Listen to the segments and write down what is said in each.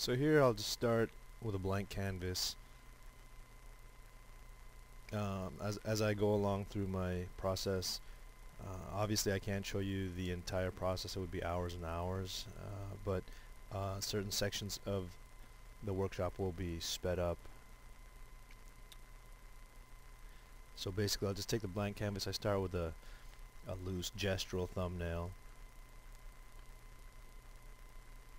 So here I'll just start with a blank canvas. As I go along through my process, obviously I can't show you the entire process. It would be hours and hours, but certain sections of the workshop will be sped up. So basically I'll just take the blank canvas. I start with a loose gestural thumbnail.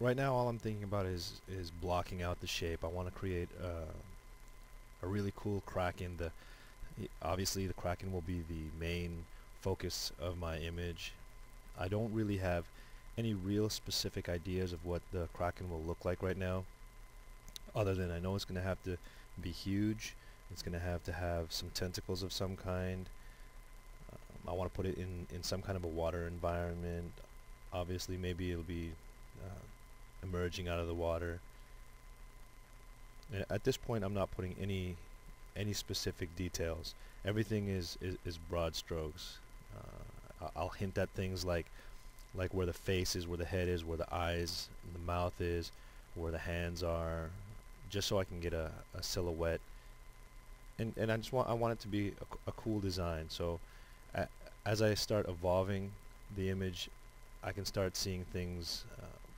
Right now all I'm thinking about is blocking out the shape. I want to create a really cool Kraken. Obviously the Kraken will be the main focus of my image. I don't really have any real specific ideas of what the Kraken will look like right now, other than I know it's going to have to be huge. It's going to have some tentacles of some kind. I want to put it in some kind of a water environment. Obviously maybe it'll be emerging out of the water. At this point I'm not putting any specific details. Everything is broad strokes. I'll hint at things like where the face is, where the head is, where the eyes and the mouth is, where the hands are, just so I can get a silhouette. And I want it to be a cool design. So as I start evolving the image, I can start seeing things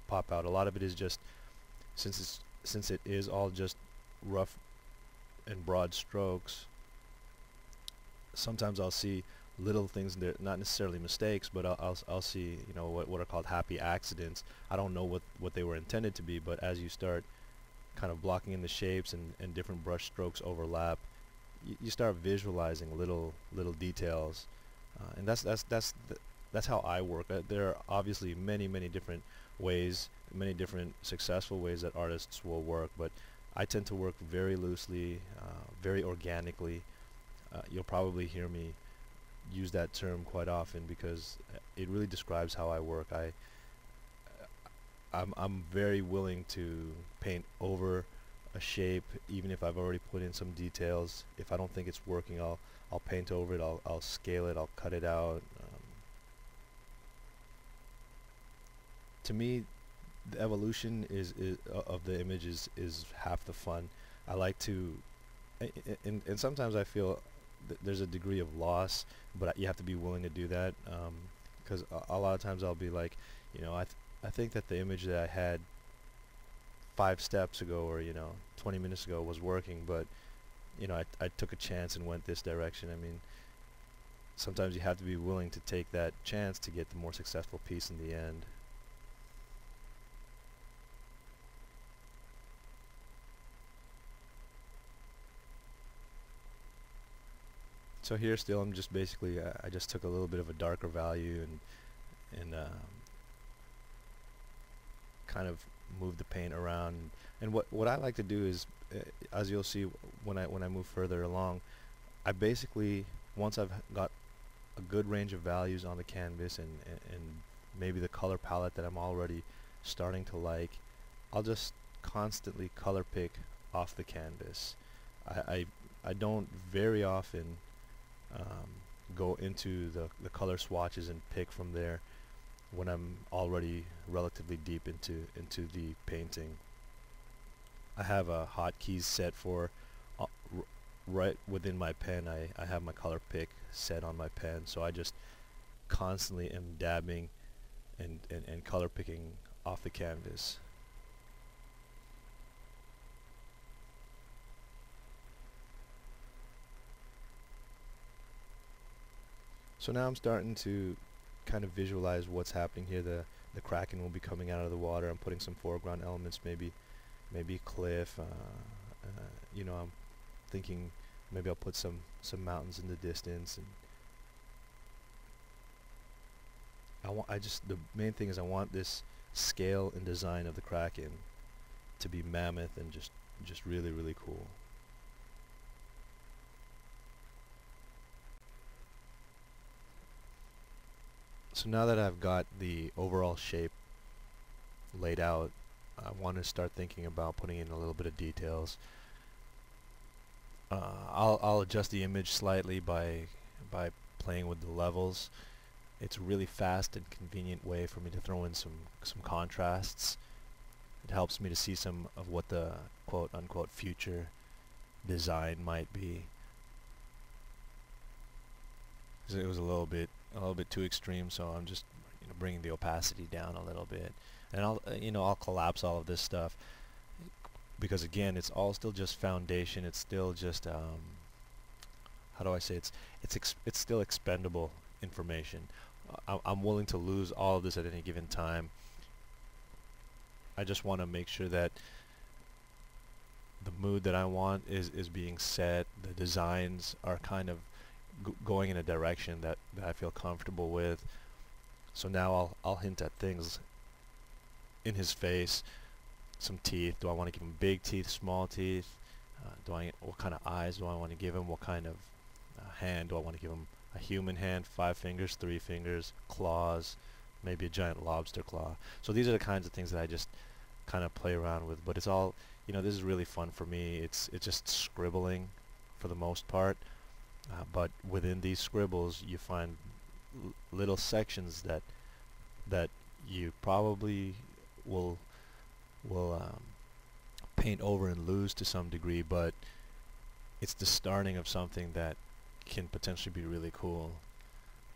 pop out. A lot of it is just since it is all just rough and broad strokes. Sometimes I'll see little things there, not necessarily mistakes, but I'll see, you know, what are called happy accidents. I don't know what they were intended to be, but as you start kind of blocking in the shapes and different brush strokes overlap, you start visualizing little details, and that's how I work. There are obviously many different ways, many different successful ways that artists will work, but I tend to work very loosely, very organically. You'll probably hear me use that term quite often because it really describes how I work. I'm very willing to paint over a shape, even if I've already put in some details. If I don't think it's working, I'll paint over it. I'll scale it. I'll cut it out. To me, the evolution of the image is half the fun. I like to, and sometimes I feel there's a degree of loss, but you have to be willing to do that, because a lot of times I'll be like, you know, I think that the image that I had 5 steps ago, or 20 minutes ago, was working, but I took a chance and went this direction. I mean, sometimes you have to be willing to take that chance to get the more successful piece in the end. So here still I'm just basically I just took a little bit of a darker value and kind of moved the paint around. And what I like to do is, as you'll see when I move further along, I basically, once I've got a good range of values on the canvas and maybe the color palette that I'm already starting to like, I'll just constantly color pick off the canvas. I don't very often go into the color swatches and pick from there when I'm already relatively deep into the painting. I have a hotkeys set for right within my pen. I have my color pick set on my pen, so I just constantly am dabbing and color picking off the canvas. So now I'm starting to kind of visualize what's happening here. The Kraken will be coming out of the water. I'm putting some foreground elements, maybe cliff. I'm thinking maybe I'll put some mountains in the distance. And the main thing is I want this scale and design of the Kraken to be mammoth and just really cool. So now that I've got the overall shape laid out, I want to start thinking about putting in a little bit of details. I'll adjust the image slightly by playing with the levels. It's a really fast and convenient way for me to throw in some contrasts. It helps me to see some of what the quote-unquote future design might be. It was a little bit too extreme, so I'm just bringing the opacity down a little bit, and I'll collapse all of this stuff because again, it's all still just foundation. It's still just how do I say, it's still expendable information. I'm willing to lose all of this at any given time. I just want to make sure that the mood that I want is being set. The designs are kind of going in a direction that I feel comfortable with. So now I'll hint at things in his face. Some teeth. Do I want to give him big teeth, small teeth? What kind of eyes do I want to give him? What kind of hand do I want to give him? A human hand, 5 fingers, 3 fingers, claws, maybe a giant lobster claw. So these are the kinds of things that I just kind of play around with. But it's all, this is really fun for me. It's just scribbling for the most part. But within these scribbles, you find little sections that you probably will paint over and lose to some degree, but it's the starting of something that can potentially be really cool.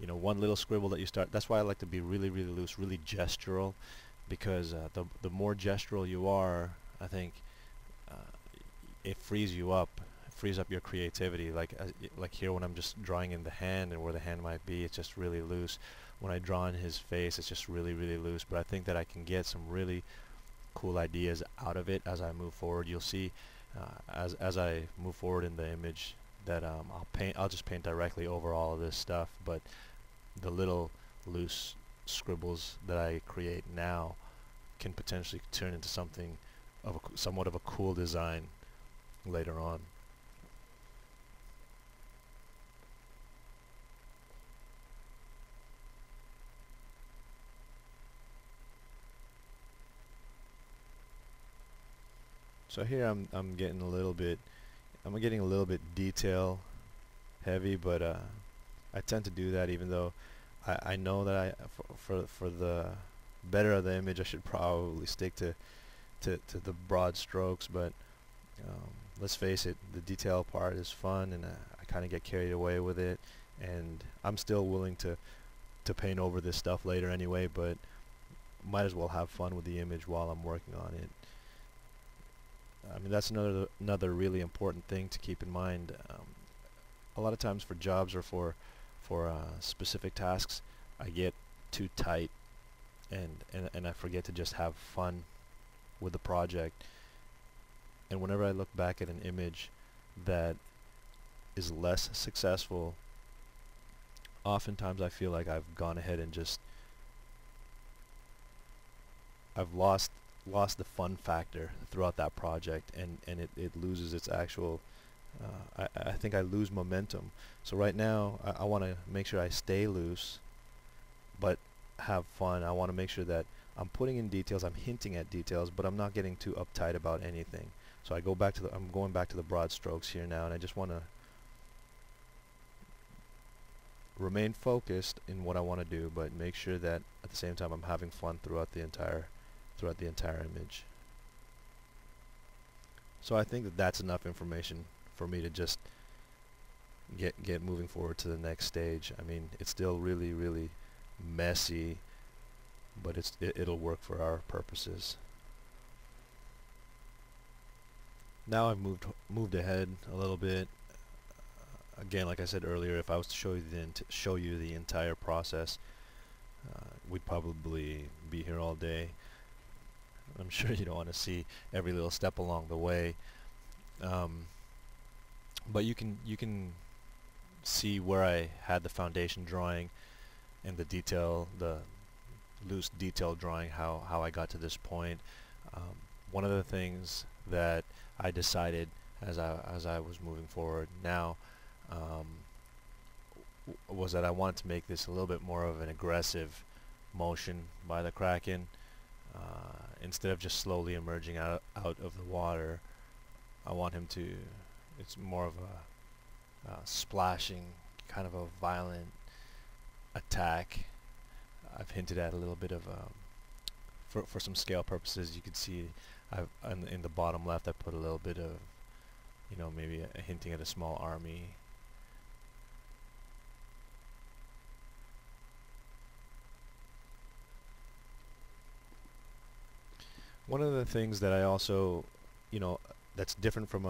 One little scribble that you start, that's why I like to be really, really loose, really gestural, because the more gestural you are, I think it frees you up. Frees up your creativity. Like here, when I'm just drawing in the hand and where the hand might be, it's just really loose. When I draw in his face, it's just really, really loose. But I think that I can get some really cool ideas out of it as I move forward. You'll see as I move forward in the image that I'll just paint directly over all of this stuff. But the little loose scribbles that I create now can potentially turn into something of somewhat of a cool design later on. So here I'm getting a little bit detail heavy, but I tend to do that even though I know that for the better of the image I should probably stick to the broad strokes, but let's face it, the detail part is fun, and I kind of get carried away with it, and I'm still willing to paint over this stuff later anyway, but might as well have fun with the image while I'm working on it. I mean, that's another really important thing to keep in mind. A lot of times for jobs or for specific tasks, I get too tight and I forget to just have fun with the project. And whenever I look back at an image that is less successful, oftentimes I feel like I've gone ahead and I've lost the fun factor throughout that project, and it loses its actual I think I lose momentum. So right now I want to make sure I stay loose but have fun. I want to make sure that I'm putting in details, I'm hinting at details, but I'm not getting too uptight about anything. So I'm going back to the broad strokes here now, and I just want to remain focused in what I want to do, but make sure that at the same time I'm having fun throughout the entire image. So I think that that's enough information for me to just get moving forward to the next stage. I mean, it's still really, really messy, but it'll work for our purposes. Now I've moved ahead a little bit. Again, like I said earlier, if I was to show you the entire process, we'd probably be here all day. I'm sure you don't want to see every little step along the way, but you can see where I had the foundation drawing and the loose detail drawing, how I got to this point. One of the things that I decided as I was moving forward now was that I wanted to make this a little bit more of an aggressive motion by the Kraken. Instead of just slowly emerging out of the water, I want him to, it's more of a splashing, kind of a violent attack. I've hinted at a little bit of for some scale purposes, you could see I've in the bottom left I put a little bit of, maybe a hinting at a small army. One of the things that I also, that's different from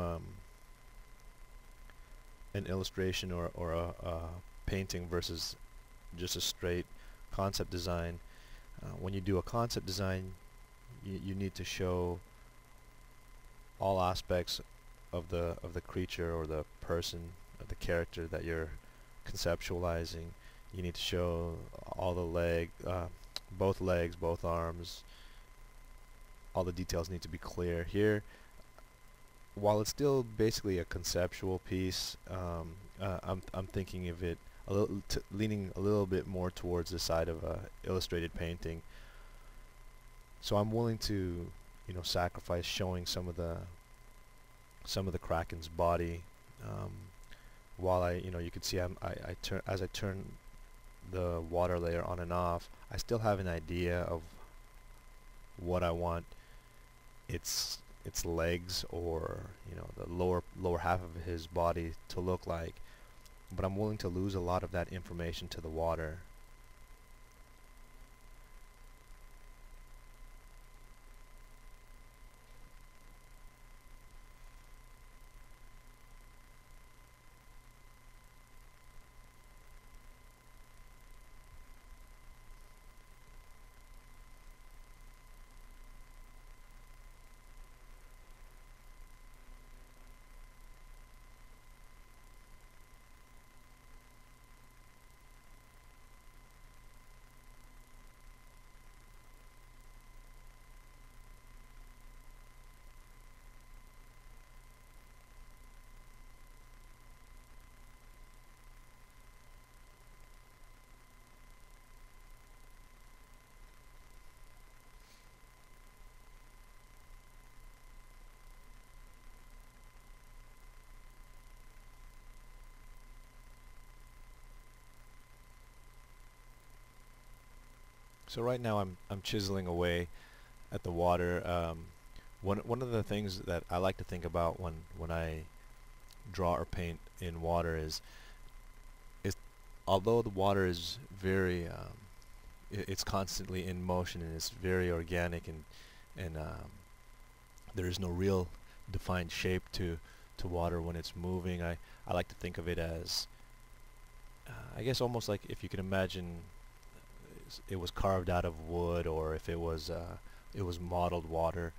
an illustration or a painting versus just a straight concept design. When you do a concept design, you need to show all aspects of the creature or the person, of the character that you're conceptualizing. You need to show all the both legs, both arms. All the details need to be clear. Here, while it's still basically a conceptual piece, I'm thinking of it a little leaning a little bit more towards the side of a illustrated painting. So I'm willing to, sacrifice showing some of the Kraken's body. While you can see as I turn the water layer on and off, I still have an idea of what I want its legs, or the lower half of his body to look like, but I'm willing to lose a lot of that information to the water. So right now I'm chiseling away at the water. One of the things that I like to think about when I draw or paint in water is although the water is very it's constantly in motion and it's very organic, and there is no real defined shape to water when it's moving. I like to think of it as I guess almost like if you can imagine it was carved out of wood, or if it was modeled water.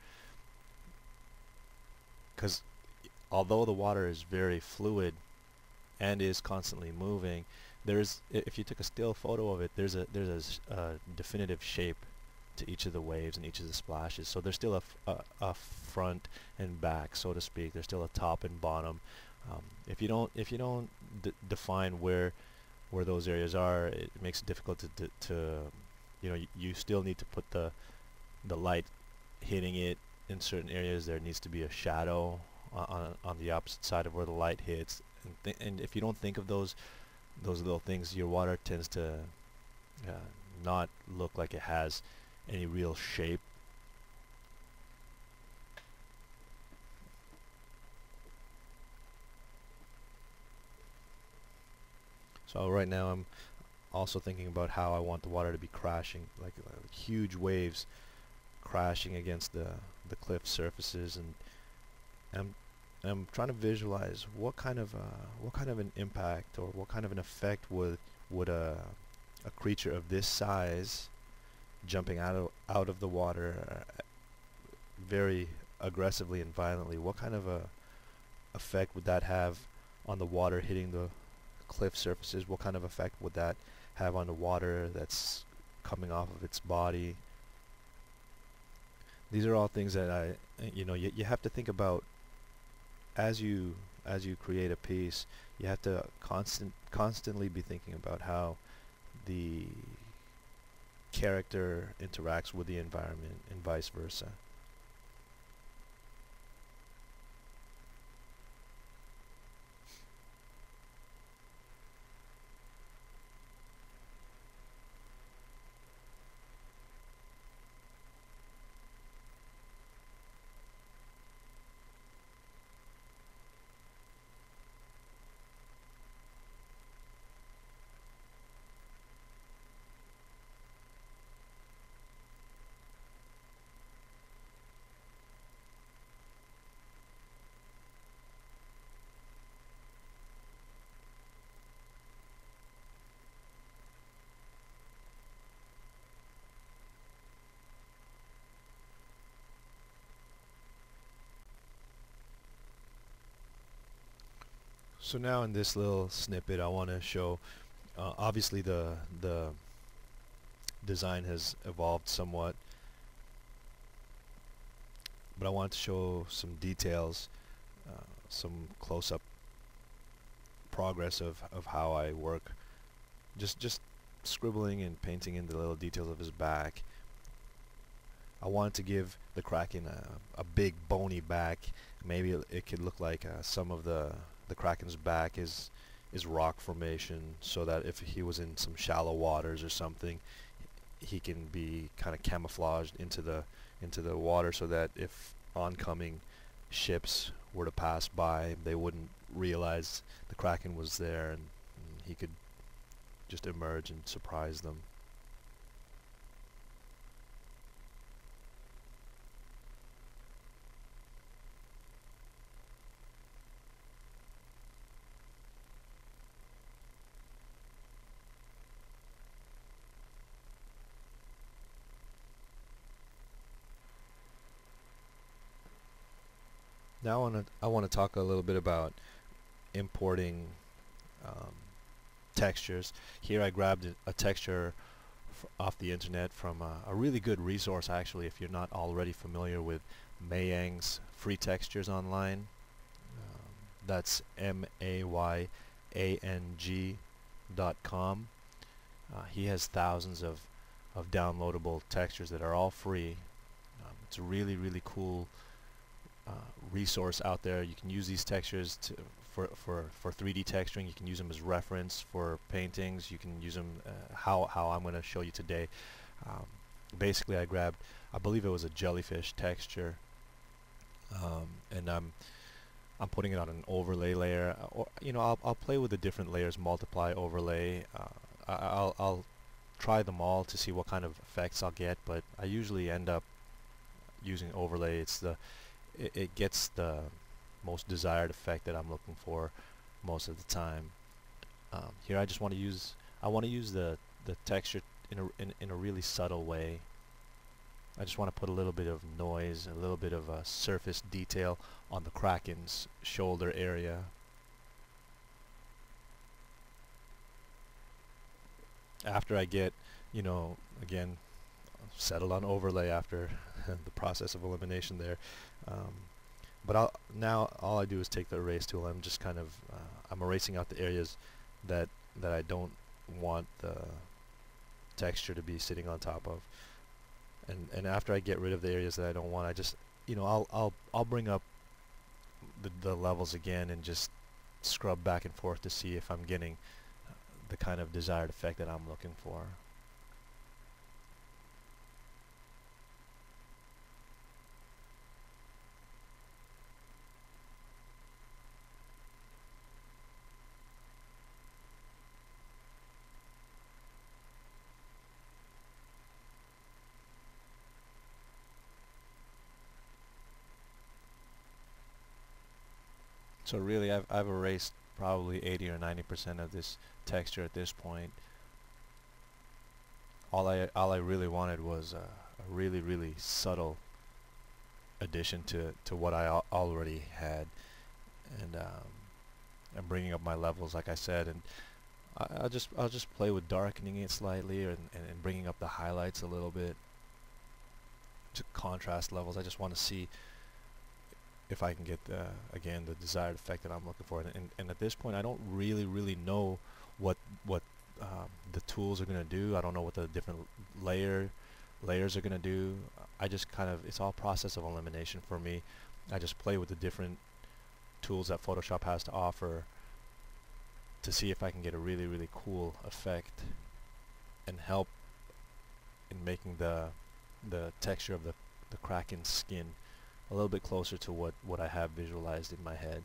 Because although the water is very fluid and is constantly moving, if you took a still photo of it, there's a definitive shape to each of the waves and each of the splashes. So there's still a front and back, so to speak. There's still a top and bottom. If you don't define where those areas are, it makes it difficult to you still need to put the light hitting it in certain areas. There needs to be a shadow on the opposite side of where the light hits, and if you don't think of those little things, your water tends to not look like it has any real shape. So right now I'm also thinking about how I want the water to be crashing, like huge waves crashing against the cliff surfaces, and I'm trying to visualize what kind of an impact or what kind of an effect would a creature of this size jumping out of the water very aggressively and violently, what kind of a effect would that have on the water hitting the cliff surfaces? What kind of effect would that have on the water that's coming off of its body? These are all things that you have to think about as you create a piece. You have to constantly be thinking about how the character interacts with the environment and vice versa. So now in this little snippet I want to show, obviously the design has evolved somewhat, but I want to show some details, some close-up progress of how I work. Just scribbling and painting in the little details of his back. I wanted to give the Kraken a big bony back. Maybe it could look like some of the Kraken's back is rock formation, so that if he was in some shallow waters or something, he can be kind of camouflaged into the water, so that if oncoming ships were to pass by, they wouldn't realize the Kraken was there, and he could just emerge and surprise them. Now I want to talk a little bit about importing um, textures. Here I grabbed a texture off the internet from a really good resource, actually, if you're not already familiar with Mayang's free textures online. That's MAYANG.com. He has thousands of downloadable textures that are all free. It's a really, really cool resource out there. You can use these textures for 3D texturing. You can use them as reference for paintings. You can use them how I'm going to show you today. Basically, I grabbed, I believe it was a jellyfish texture, and I'm putting it on an overlay layer. Or I'll play with the different layers, multiply, overlay. I'll try them all to see what kind of effects I'll get, but I usually end up using overlay. It gets the most desired effect that I'm looking for most of the time. Here I just want to use the texture in a really subtle way. I just want to put a little bit of noise, a little bit of surface detail on the Kraken's shoulder area. After I get, again, settled on overlay after the process of elimination there. But now all I do is take the erase tool. I'm just kind of I'm erasing out the areas that I don't want the texture to be sitting on top of. And after I get rid of the areas that I don't want, I just I'll bring up the levels again and just scrub back and forth to see if I'm getting the kind of desired effect that I'm looking for. So really, I've erased probably 80 or 90% of this texture at this point. All I really wanted was a really, really subtle addition to what I already had, and I'm bringing up my levels, like I said, and I'll just play with darkening it slightly, and bringing up the highlights a little bit to contrast levels. I just want to see if I can get again the desired effect that I'm looking for, and at this point I don't really know what the tools are going to do. I don't know what the different layers are going to do. I just kind of, it's all process of elimination for me. I just play with the different tools that Photoshop has to offer to see if I can get a really cool effect and help in making the texture of the Kraken skin a little bit closer to what I have visualized in my head.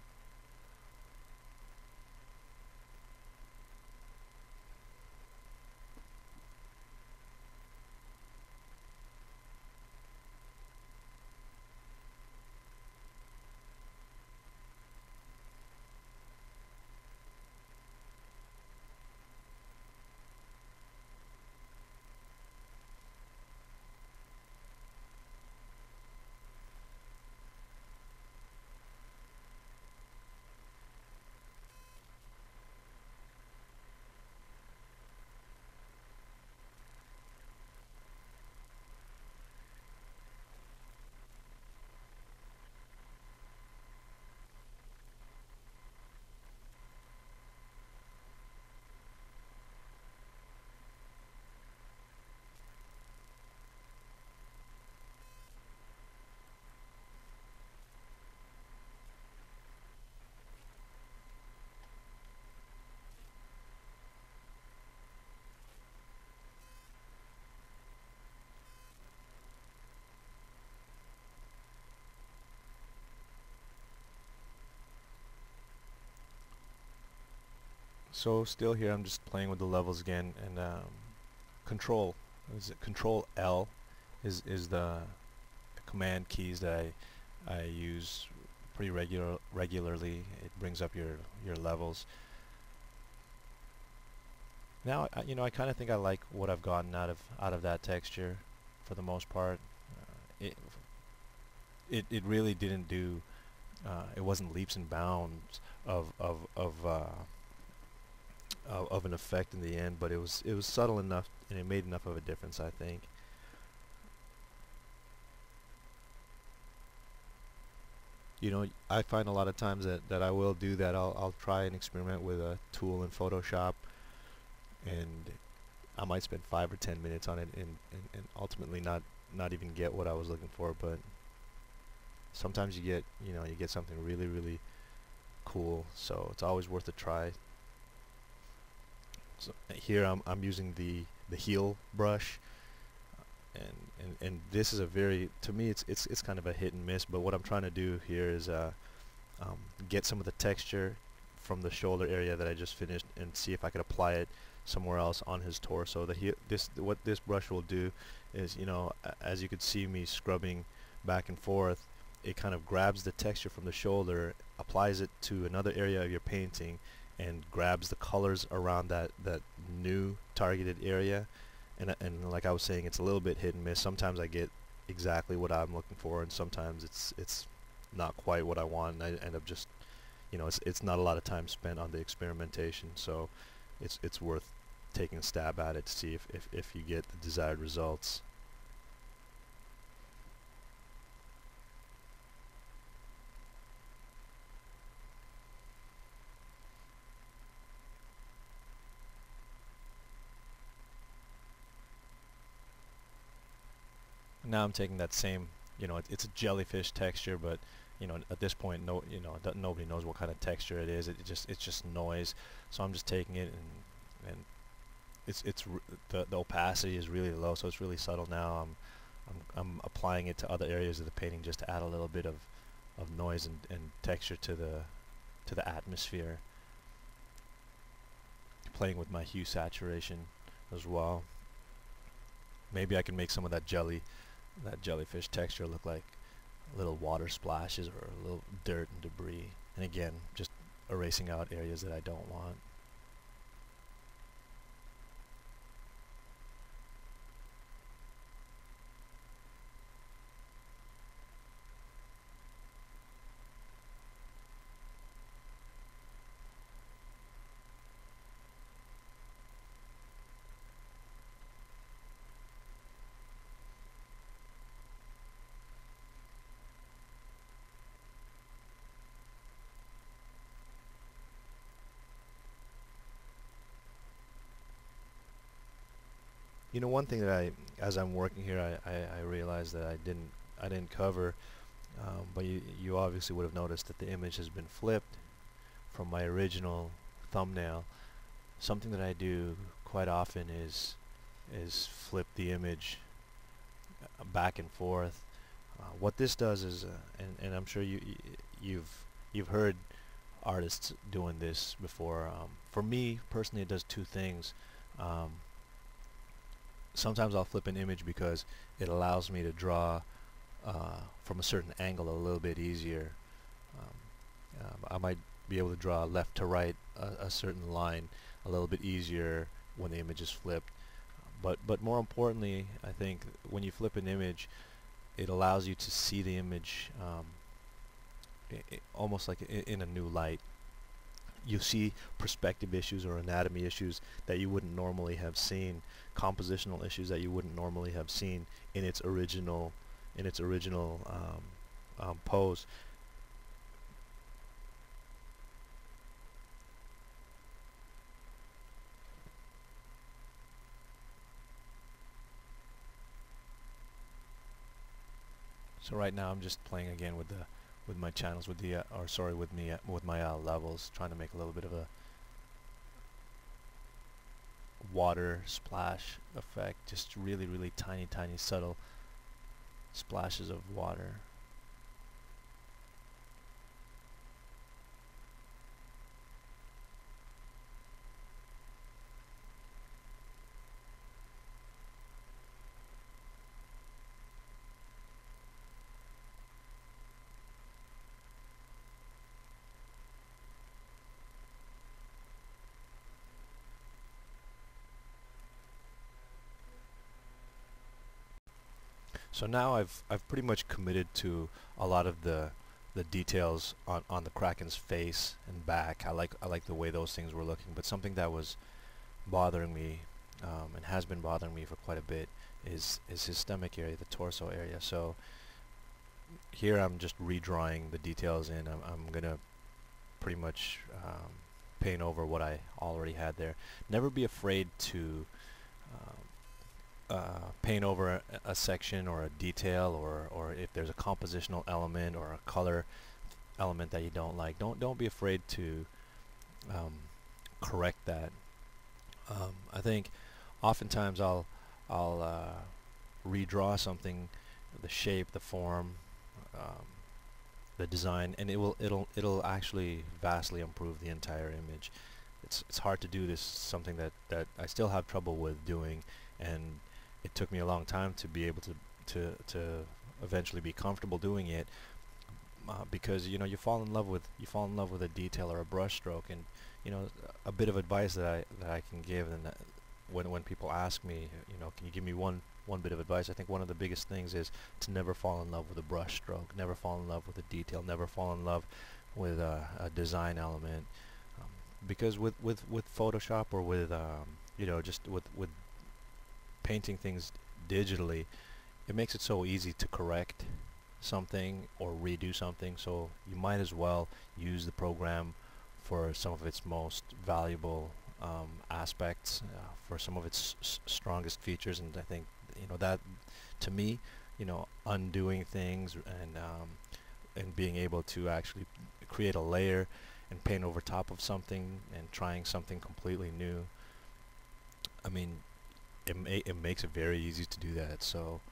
So still here, I'm just playing with the levels again, and control Control L is the command keys that I use pretty regularly. It brings up your levels. Now I kind of think I like what I've gotten out of that texture for the most part. It it really didn't do. It wasn't leaps and bounds of an effect in the end, but it was subtle enough, and it made enough of a difference, I think. I find a lot of times that I will do that. I'll try and experiment with a tool in Photoshop, and I might spend 5 or 10 minutes on it, and ultimately not even get what I was looking for. But sometimes you get something really, really cool, so it's always worth a try. So here I'm using the heel brush, and this is a very, to me, it's kind of a hit and miss. But what I'm trying to do here is get some of the texture from the shoulder area that I just finished, and see if I could apply it somewhere else on his torso. What this brush will do is, as you could see me scrubbing back and forth, it kind of grabs the texture from the shoulder, applies it to another area of your painting, and grabs the colors around that new targeted area. And like I was saying, it's a little bit hit and miss. Sometimes I get exactly what I'm looking for, and sometimes it's not quite what I want, and I end up just, it's not a lot of time spent on the experimentation. So it's worth taking a stab at it to see if you get the desired results. Now I'm taking that same, it's a jellyfish texture, but at this point, nobody knows what kind of texture it is. It's just noise. So I'm just taking it, and the opacity is really low, so it's really subtle now. I'm applying it to other areas of the painting just to add a little bit of noise and texture to the atmosphere. Playing with my hue saturation as well. Maybe I can make some of that jellyfish texture look like little water splashes or a little dirt and debris. And again, just erasing out areas that I don't want. One thing that as I'm working here, I realized that I didn't cover, but you obviously would have noticed that the image has been flipped from my original thumbnail. Something that I do quite often is flip the image back and forth. What this does is, and I'm sure you've heard artists doing this before. For me personally, it does two things. Sometimes I'll flip an image because it allows me to draw from a certain angle a little bit easier. I might be able to draw left to right a certain line a little bit easier when the image is flipped. But more importantly, I think when you flip an image, it allows you to see the image almost like in a new light. You see perspective issues or anatomy issues that you wouldn't normally have seen, compositional issues that you wouldn't normally have seen in its original pose. So right now I'm just playing again with my channels, with my levels, trying to make a little bit of a water splash effect, just really, really tiny subtle splashes of water. So now I've pretty much committed to a lot of the details on the Kraken's face and back. I like the way those things were looking, but something that was bothering me, and has been bothering me for quite a bit, is his stomach area, the torso area. So here I'm just redrawing the details in. I'm gonna pretty much paint over what I already had there. Never be afraid to paint over a section or a detail, or if there's a compositional element or a color element that you don't like. Don't be afraid to correct that. I think oftentimes I'll redraw something, the shape, the form, um, the design, and it'll actually vastly improve the entire image. It's hard to do this, something that I still have trouble with doing, and it took me a long time to be able to eventually be comfortable doing it, because you fall in love with a detail or a brush stroke. And a bit of advice that I can give, and that when people ask me, can you give me one bit of advice, I think one of the biggest things is to never fall in love with a brush stroke, never fall in love with a detail, never fall in love with a design element, because with Photoshop, or with just with painting things digitally, it makes it so easy to correct something or redo something. So you might as well use the program for some of its most valuable aspects, for some of its strongest features. And I think that, to me, undoing things and being able to actually create a layer and paint over top of something and trying something completely new, I mean, it makes it very easy to do that. So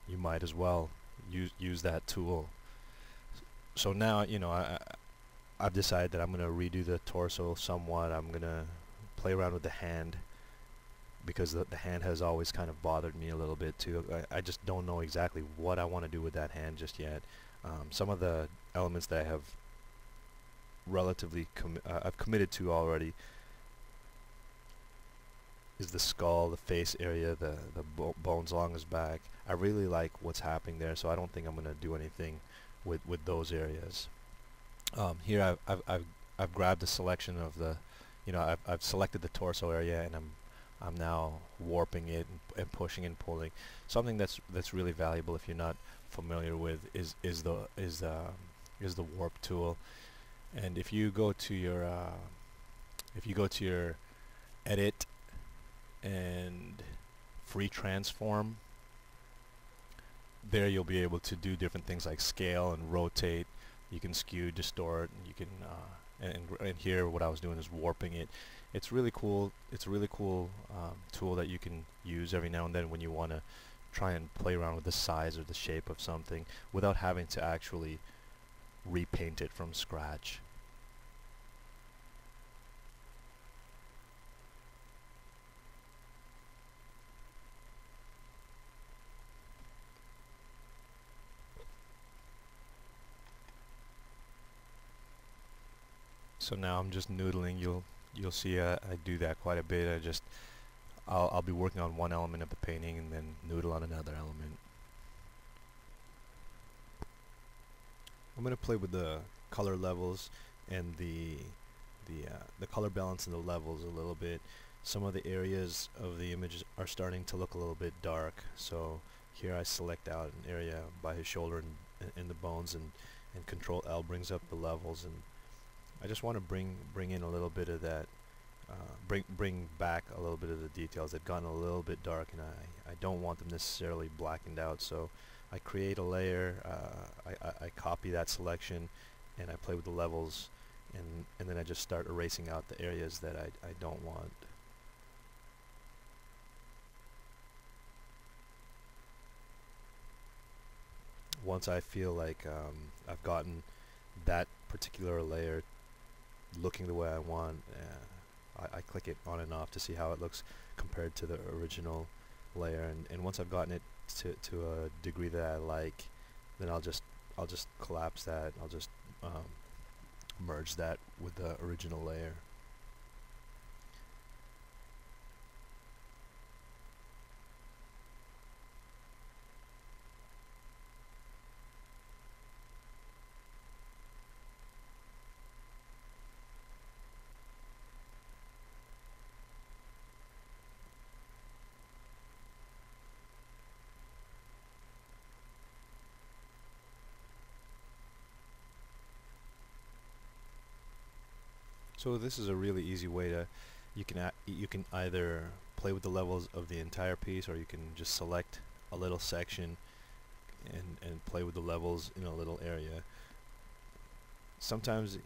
you might as well use that tool. So now I've decided that I'm gonna redo the torso somewhat. I'm gonna play around with the hand, because the hand has always kind of bothered me a little bit too. I just don't know exactly what I want to do with that hand just yet. Some of the elements that I have I've committed to already is the skull, the face area, the bones along his back. I really like what's happening there, so I don't think I'm gonna do anything with those areas. Here I've grabbed a selection of the, I've selected the torso area, and I'm now warping it and pushing and pulling. Something that's really valuable, if you're not familiar with, is the warp tool. And if you go to your edit and free transform, there you'll be able to do different things like scale and rotate. You can skew, distort, and you can and here what I was doing is warping it. It's really cool. It's a really cool tool that you can use every now and then when you want to try and play around with the size or the shape of something without having to actually repaint it from scratch. So now I'm just noodling. You'll see I do that quite a bit. I'll be working on one element of the painting and then noodle on another element. I'm gonna play with the color levels and the color balance and the levels a little bit. Some of the areas of the images are starting to look a little bit dark. So here I select out an area by his shoulder and in the bones, and Control L brings up the levels, and I just want to bring in a little bit of that, bring back a little bit of the details. They've gotten a little bit dark, and I don't want them necessarily blackened out. So I create a layer, I copy that selection, and I play with the levels, and then I just start erasing out the areas that I don't want. Once I feel like I've gotten that particular layer looking the way I want, I click it on and off to see how it looks compared to the original layer, and once I've gotten it to a degree that I like, then I'll just collapse that. I'll just merge that with the original layer. So this is a really easy way to, you can either play with the levels of the entire piece, or you can just select a little section and play with the levels in a little area. Sometimes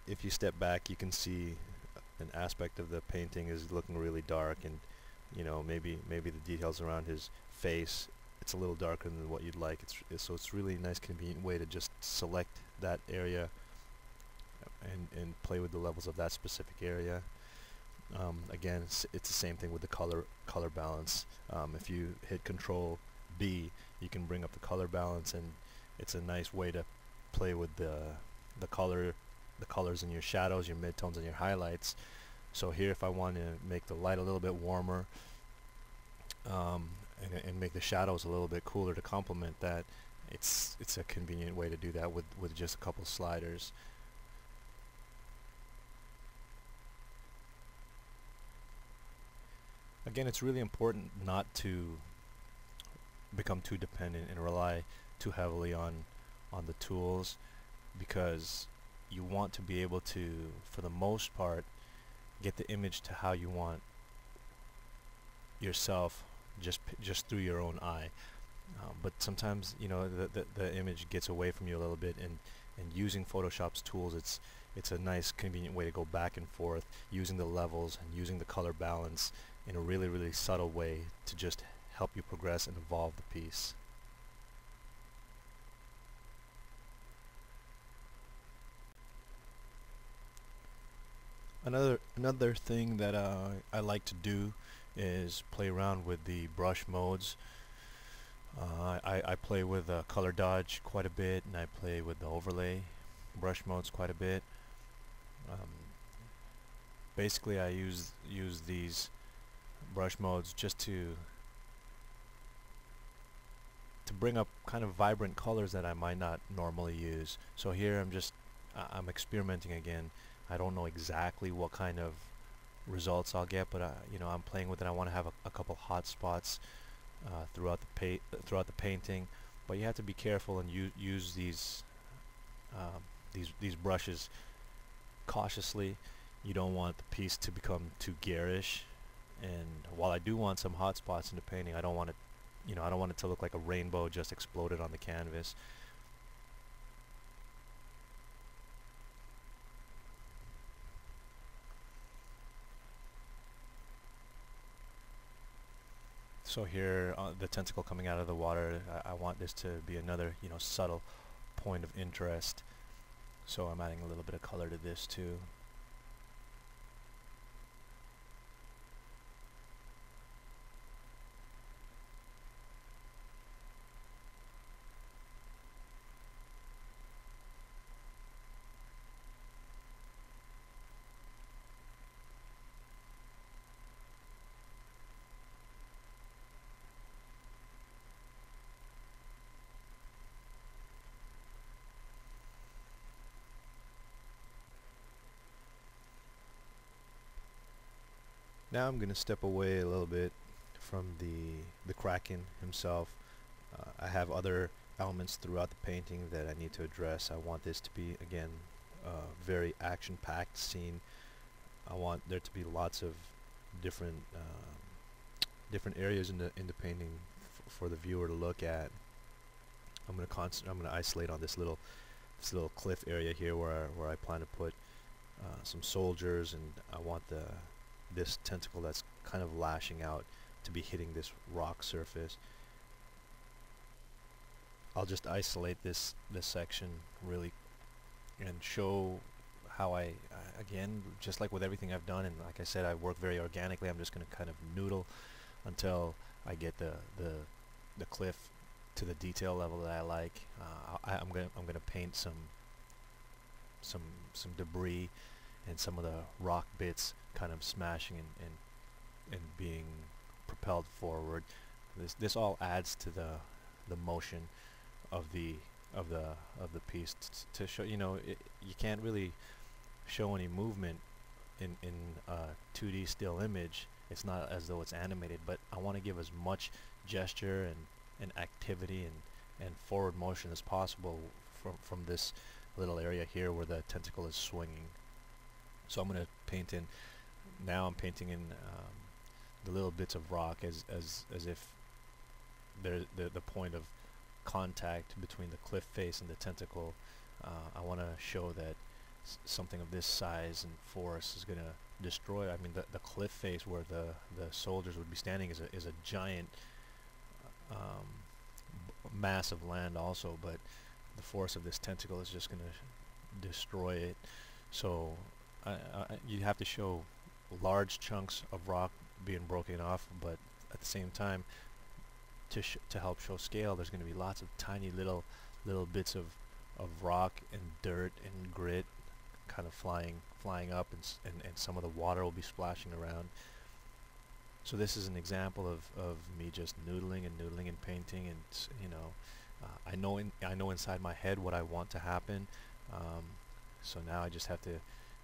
if you step back, you can see an aspect of the painting is looking really dark, and you know, maybe the details around his face, it's a little darker than what you'd like. So it's really nice, convenient way to just select that area and play with the levels of that specific area. Again, it's the same thing with the color balance. If you hit Control B, you can bring up the color balance, and it's a nice way to play with the colors in your shadows, your midtones, and your highlights. So here, if I want to make the light a little bit warmer, and make the shadows a little bit cooler to complement that, it's a convenient way to do that with just a couple sliders. Again, it's really important not to become too dependent and rely too heavily on the tools, because you want to be able to, for the most part, get the image to how you want yourself, just through your own eye. But sometimes, you know, the image gets away from you a little bit, and using Photoshop's tools, it's a nice, convenient way to go back and forth, using the levels and using the color balance in a really subtle way to just help you progress and evolve the piece. Another thing that I like to do is play around with the brush modes. I play with color dodge quite a bit, and I play with the overlay brush modes quite a bit. Basically, I use these brush modes just to bring up kind of vibrant colors that I might not normally use. So here I'm experimenting again. I don't know exactly what kind of results I'll get, but you know, I'm playing with it. I want to have a couple hot spots throughout the painting, but you have to be careful and use these brushes cautiously. You don't want the piece to become too garish, and while I do want some hot spots in the painting, I don't want it, you know, I don't want it to look like a rainbow just exploded on the canvas. So here, the tentacle coming out of the water, I want this to be another, you know, subtle point of interest. So I'm adding a little bit of color to this too. Now I'm going to step away a little bit from the Kraken himself. I have other elements throughout the painting that I need to address. I want this to be, again, a very action-packed scene. I want there to be lots of different different areas in the painting for the viewer to look at. I'm going to isolate on this little cliff area here where I plan to put some soldiers, and I want this tentacle that's kind of lashing out to be hitting this rock surface. I'll just isolate this section really and show how I again, just like with everything I've done, and like I said, I work very organically. I'm just going to kind of noodle until I get the cliff to the detail level that I like. I'm gonna paint some debris and some of the rock bits kind of smashing and being propelled forward. This all adds to the motion of the piece to show, you know, you can't really show any movement in a 2D still image. It's not as though it's animated, but I want to give as much gesture and activity and forward motion as possible from this little area here where the tentacle is swinging. So I'm going to paint in, now I'm painting in the little bits of rock as if they're the point of contact between the cliff face and the tentacle. I want to show that something of this size and force is going to destroy. I mean, the cliff face where the soldiers would be standing is a giant mass of land also, but the force of this tentacle is just going to destroy it. So you have to show large chunks of rock being broken off, but at the same time, to help show scale, there's going to be lots of tiny little bits of rock and dirt and grit kind of flying up, and some of the water will be splashing around. So this is an example of me just noodling and painting, and you know, I know inside my head what I want to happen. So now I just have to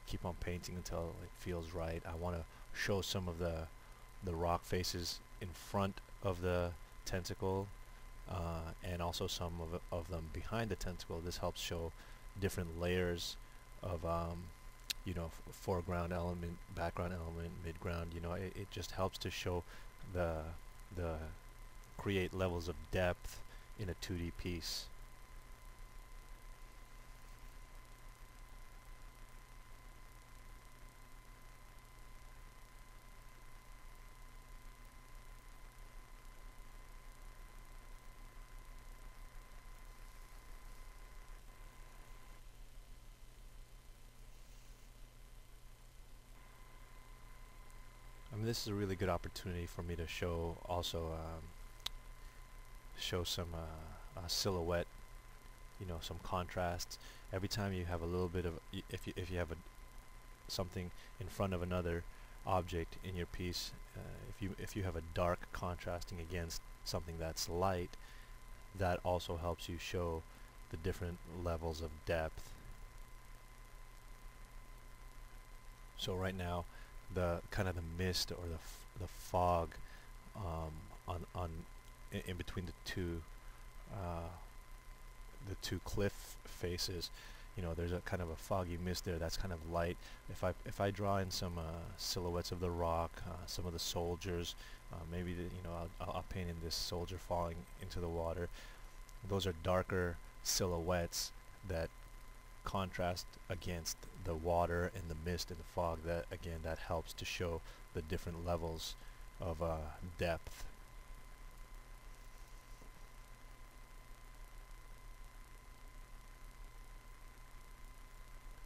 keep on painting until it feels right. I want to show some of the rock faces in front of the tentacle, and also some of them behind the tentacle. This helps show different layers of you know, foreground element, background element, midground. You know, it just helps to show the create levels of depth in a 2D piece. I mean, this is a really good opportunity for me to show also show some silhouette, you know, some contrasts. Every time you have a little bit of, if you have something in front of another object in your piece, if you have a dark contrasting against something that's light, that also helps you show the different levels of depth. So right now, the kind of the mist or the fog on in between the two cliff faces, you know, there's a kind of a foggy mist there that's kind of light. If I draw in some silhouettes of the rock, some of the soldiers, maybe you know, I'll paint in this soldier falling into the water. Those are darker silhouettes that contrast against the water and the mist and the fog. That again, that helps to show the different levels of depth.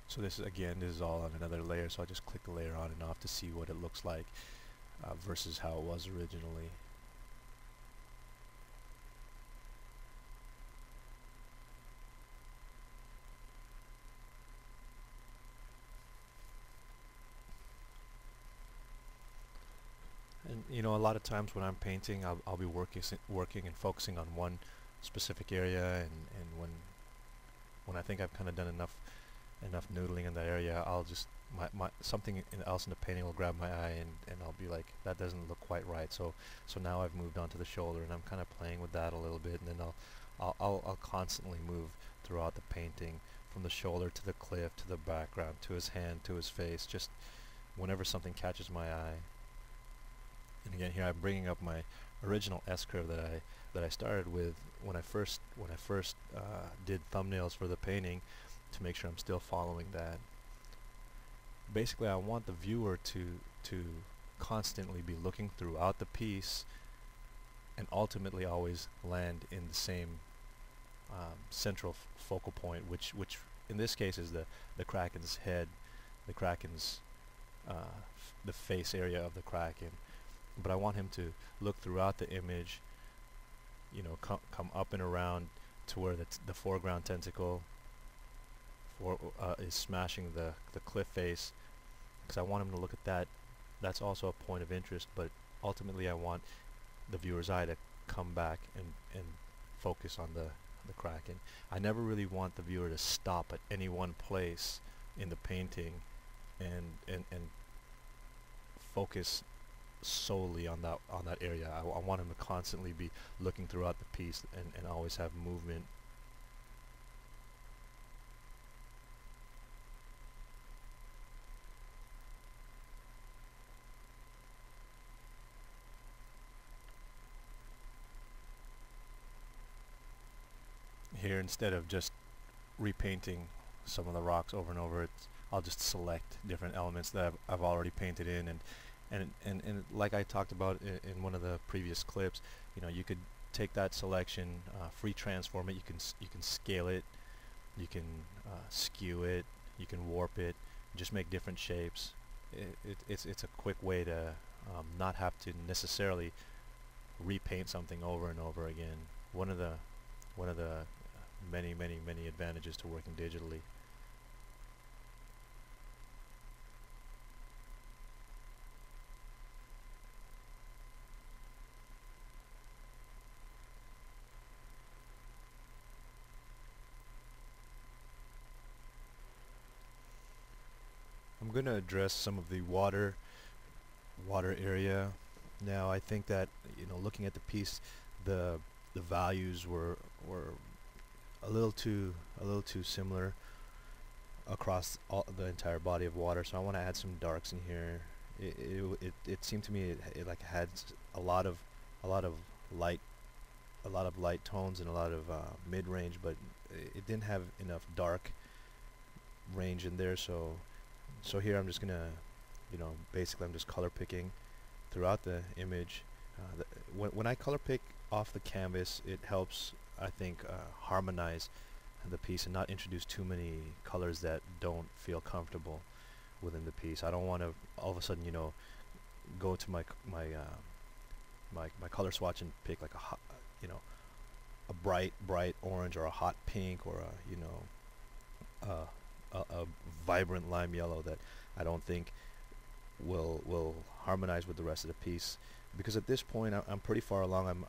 So this is all on another layer, so I'll just click the layer on and off to see what it looks like versus how it was originally. And you know, a lot of times when I'm painting, I'll be working and focusing on one specific area, and when I think I've kind of done enough noodling in that area, I'll just something else in the painting will grab my eye, and I'll be like, that doesn't look quite right. So now I've moved on to the shoulder, and I'm kind of playing with that a little bit, and then I'll constantly move throughout the painting from the shoulder to the cliff to the background to his hand to his face, just whenever something catches my eye. And again, here I'm bringing up my original S-curve that I started with when I first did thumbnails for the painting, to make sure I'm still following that. Basically, I want the viewer to constantly be looking throughout the piece and ultimately always land in the same central focal point, which in this case is the Kraken's head, the Kraken's the face area of the Kraken. But I want him to look throughout the image, you know, come up and around to where the foreground tentacle is smashing the cliff face, because I want him to look at that. That's also a point of interest, but ultimately I want the viewer's eye to come back and focus on the Kraken. I never really want the viewer to stop at any one place in the painting and focus solely on that area. I want him to constantly be looking throughout the piece and always have movement. here, instead of just repainting some of the rocks over and over, I'll just select different elements that I've already painted in, and like I talked about in one of the previous clips, you could take that selection, free transform it. You can scale it, you can skew it, you can warp it, just make different shapes. It's a quick way to not have to necessarily repaint something over and over again. One of the many advantages to working digitally. I'm going to address some of the water area. Now I think that, looking at the piece, the values were a little too similar across the entire body of water, so I want to add some darks in here. It seemed to me it like had a lot of light tones and a lot of mid-range, but it didn't have enough dark range in there. So here I'm just gonna, basically I'm just color picking throughout the image. When I color pick off the canvas, it helps, I think, harmonize the piece and not introduce too many colors that don't feel comfortable within the piece. I don't want to all of a sudden, go to my color swatch and pick like a hot, a bright orange or a hot pink or a vibrant lime yellow that I don't think will harmonize with the rest of the piece. Because at this point I'm pretty far along.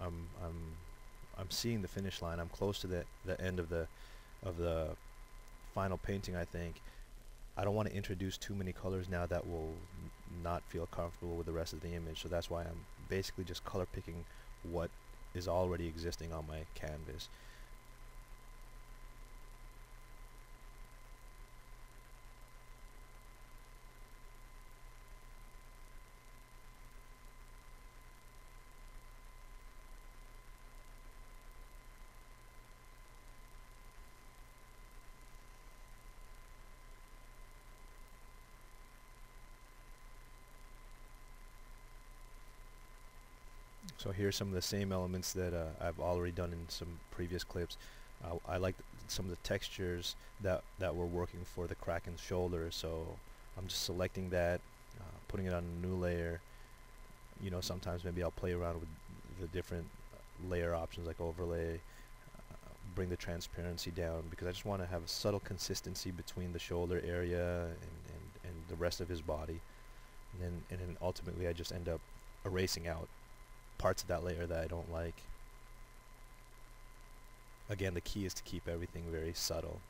I'm seeing the finish line. I'm close to the end of the final painting, I think. I don't want to introduce too many colors now that will not feel comfortable with the rest of the image. So that's why I'm basically just color picking what is already existing on my canvas. So here's some of the same elements that I've already done in some previous clips. I like some of the textures that were working for the Kraken's shoulder, so I'm just selecting that, putting it on a new layer. Sometimes maybe I'll play around with the different layer options like overlay, bring the transparency down, because I just want to have a subtle consistency between the shoulder area and the rest of his body. And then ultimately I just end up erasing out parts of that layer that I don't like. Again, the key is to keep everything very subtle.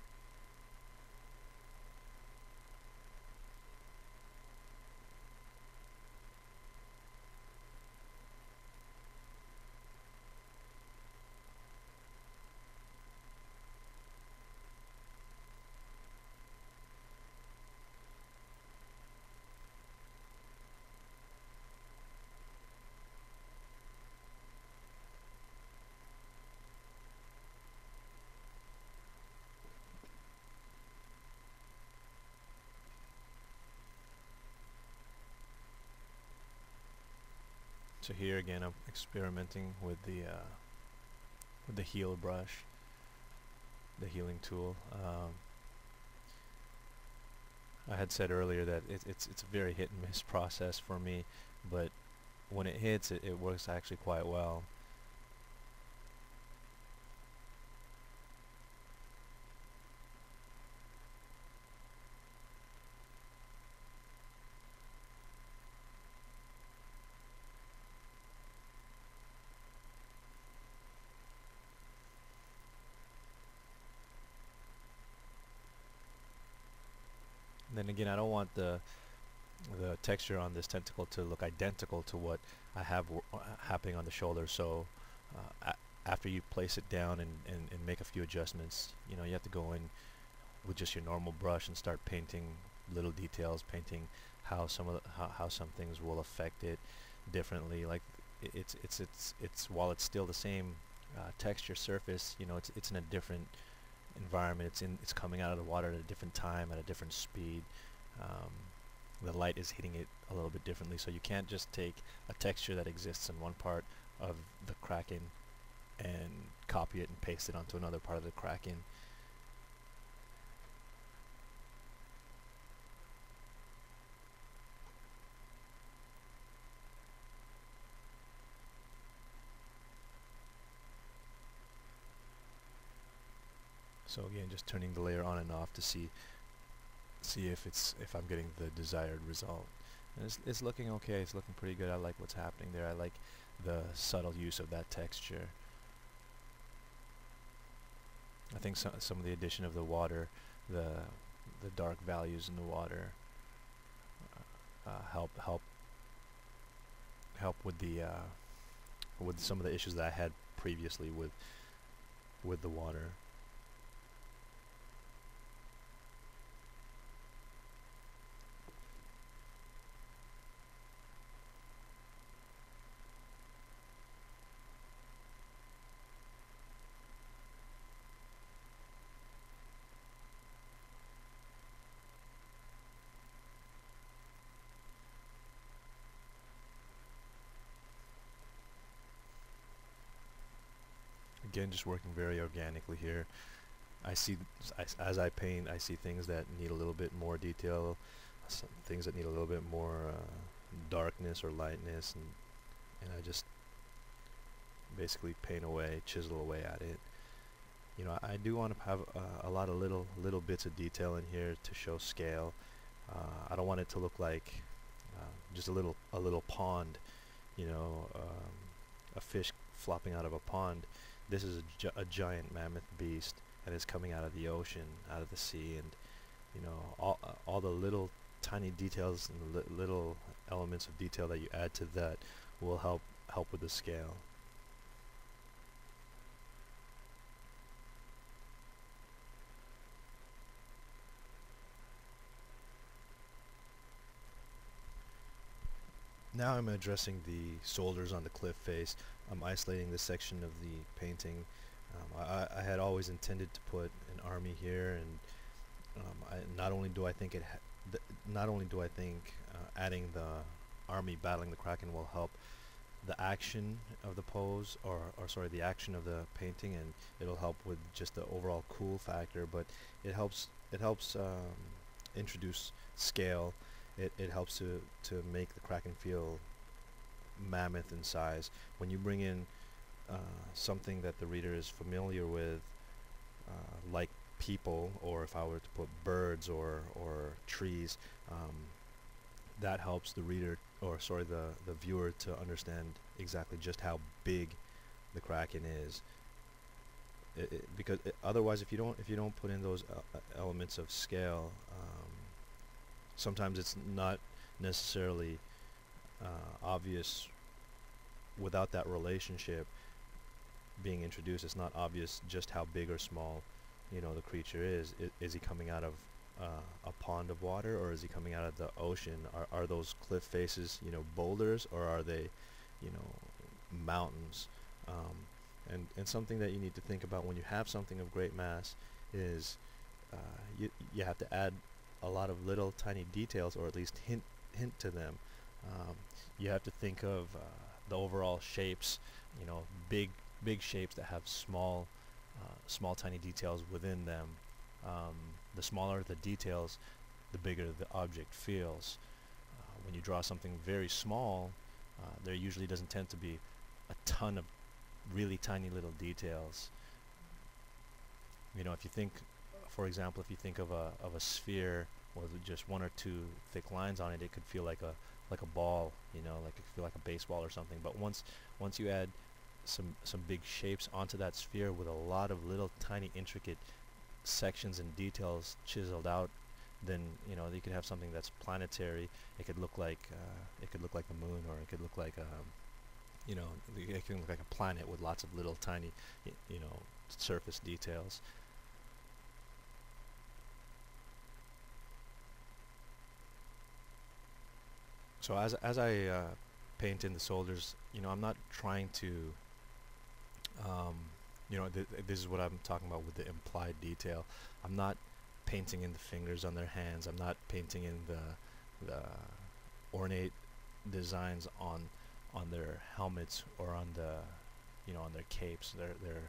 So here again, I'm experimenting with the heel brush, the healing tool. I had said earlier that it's a very hit and miss process for me, but when it hits, it works actually quite well. Then again, I don't want the texture on this tentacle to look identical to what I have happening on the shoulder. So after you place it down and make a few adjustments, you have to go in with just your normal brush and start painting little details, painting how how some things will affect it differently. Like it's while it's still the same texture surface, you know, it's in a different environment. It's coming out of the water at a different time, at a different speed. Um, the light is hitting it a little bit differently, so you can't just take a texture that exists in one part of the Kraken and copy it and paste it onto another part of the Kraken. So again, just turning the layer on and off to see if I'm getting the desired result. And it's looking okay. It's looking pretty good. I like what's happening there. I like the subtle use of that texture. I think some of the addition of the water, the dark values in the water, help with some of the issues that I had previously with the water. Again, just working very organically here. I see, as I paint, I see things that need a little bit more detail, some things that need a little bit more darkness or lightness, and I just basically paint away, chisel away at it. You know, I do want to have a lot of little bits of detail in here to show scale. I don't want it to look like just a little pond, you know, a fish flopping out of a pond. This is a giant mammoth beast, and it's coming out of the ocean, out of the sea, and you know, all the little tiny details and little elements of detail that you add to that will help with the scale. Now I'm addressing the shoulders on the cliff face. I'm isolating this section of the painting. I had always intended to put an army here, and not only do I think adding the army battling the Kraken will help the action of the pose, or sorry, the action of the painting, and it'll help with just the overall cool factor. But it helps introduce scale. It helps to make the Kraken feel mammoth in size. When you bring in something that the reader is familiar with, like people, or if I were to put birds or trees, that helps the reader, or sorry, the viewer, to understand exactly just how big the Kraken is. Because otherwise, if you don't put in those elements of scale, sometimes it's not necessarily obvious. Without that relationship being introduced, it's not obvious just how big or small, you know, the creature is. Is he coming out of a pond of water, or is he coming out of the ocean? Are those cliff faces, you know, boulders, or are they, you know, mountains? And something that you need to think about when you have something of great mass is you have to add a lot of little tiny details, or at least hint to them. You have to think of the overall shapes, you know, big shapes that have small tiny details within them. The smaller the details, the bigger the object feels. When you draw something very small, there usually doesn't tend to be a ton of really tiny little details. You know, if you think, for example, if you think of a sphere with just one or two thick lines on it, it could feel like a ball, you know, like it could feel like a baseball or something. But once you add some big shapes onto that sphere with a lot of little tiny intricate sections and details chiseled out, then, you know, you could have something that's planetary. It could look like the moon, or it could look like you know, it can look like a planet with lots of little tiny, you know, surface details. So as I paint in the shoulders, you know, I'm not trying to Um, this is what I'm talking about with the implied detail. I'm not painting in the fingers on their hands. I'm not painting in the ornate designs on their helmets or on the on their capes, their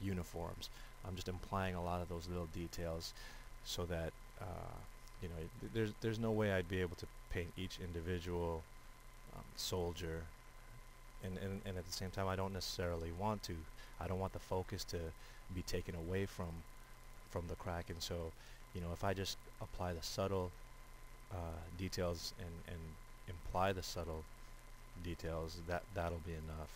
uniforms. I'm just implying a lot of those little details so that there's no way I'd be able to paint each individual soldier, and at the same time I don't necessarily want to. I don't want the focus to be taken away from the Kraken. So, if I just apply the subtle details and imply the subtle details, that'll be enough.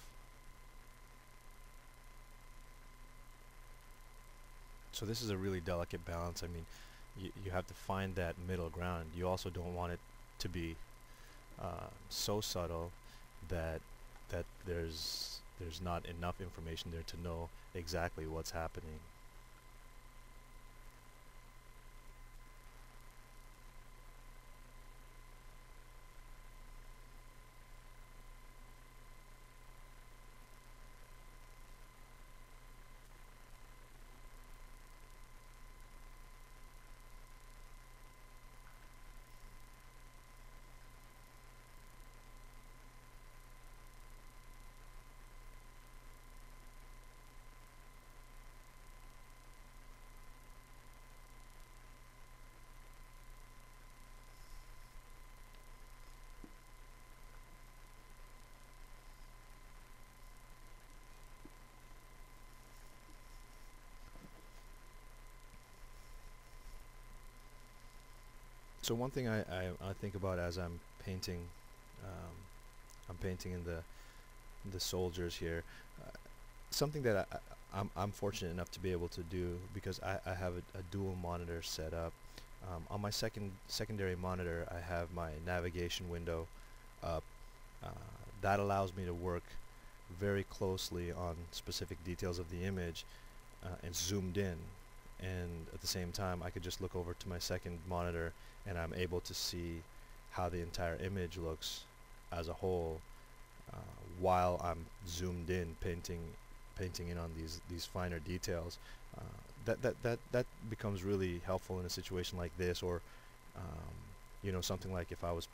So this is a really delicate balance. I mean, you have to find that middle ground. You also don't want it to be so subtle that there's not enough information there to know exactly what's happening. So one thing I think about as um, I'm painting in the soldiers here, something that I'm fortunate enough to be able to do because I have a dual monitor set up. On my secondary monitor, I have my navigation window up. Uh, that allows me to work very closely on specific details of the image and zoomed in. And at the same time, I could just look over to my second monitor and I'm able to see how the entire image looks as a whole uh, while I'm zoomed in painting in on these finer details. Uh, that becomes really helpful in a situation like this, or something like if I was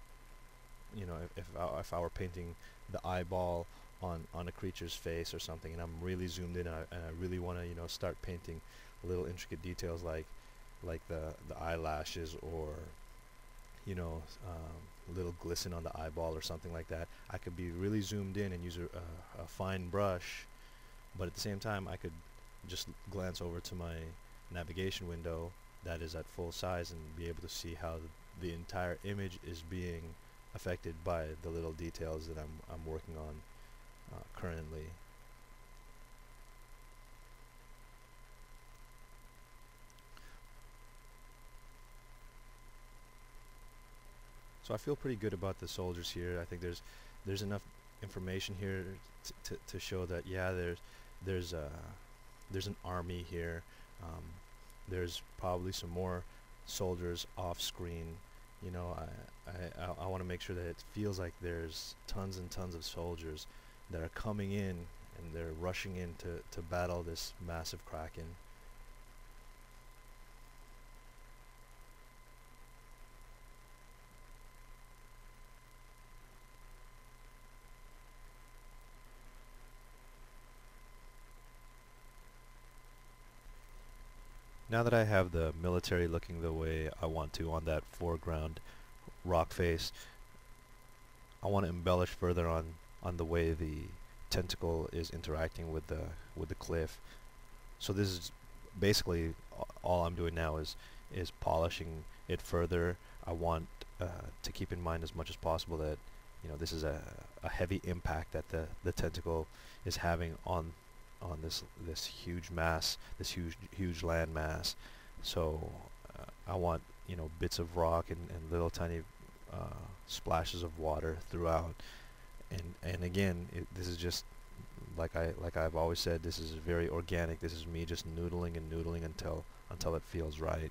if I were painting the eyeball on a creature's face or something, and I'm really zoomed in, and I really want to start painting little intricate details like the eyelashes, or little glisten on the eyeball or something like that. I could be really zoomed in and use a fine brush, but at the same time I could just glance over to my navigation window that is at full size and be able to see how the entire image is being affected by the little details that I'm working on currently. So I feel pretty good about the soldiers here. I think there's enough information here to show that yeah, there's a there's an army here. Um, there's probably some more soldiers off screen. I want to make sure that it feels like there's tons and tons of soldiers that are coming in and they're rushing in to battle this massive Kraken. Now that I have the military looking the way I want to on that foreground rock face, I want to embellish further on the way the tentacle is interacting with the cliff. So this is basically all I'm doing now is polishing it further. I want to keep in mind as much as possible that this is a heavy impact that the tentacle is having on this huge mass, this huge land mass. So I want bits of rock and little tiny splashes of water throughout. And again, this is just like I've always said, this is very organic. This is me just noodling and noodling until it feels right.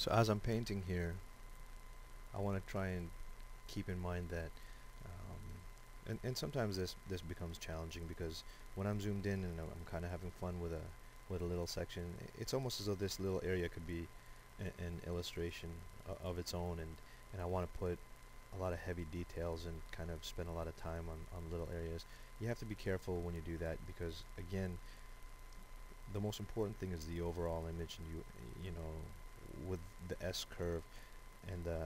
So as I'm painting here, I want to try and keep in mind that, and sometimes this becomes challenging because when I'm zoomed in and I'm kind of having fun with a little section, it's almost as though this little area could be an illustration of its own, and I want to put a lot of heavy details and kind of spend a lot of time on little areas. You have to be careful when you do that because, again, the most important thing is the overall image, and you know, with the S curve and the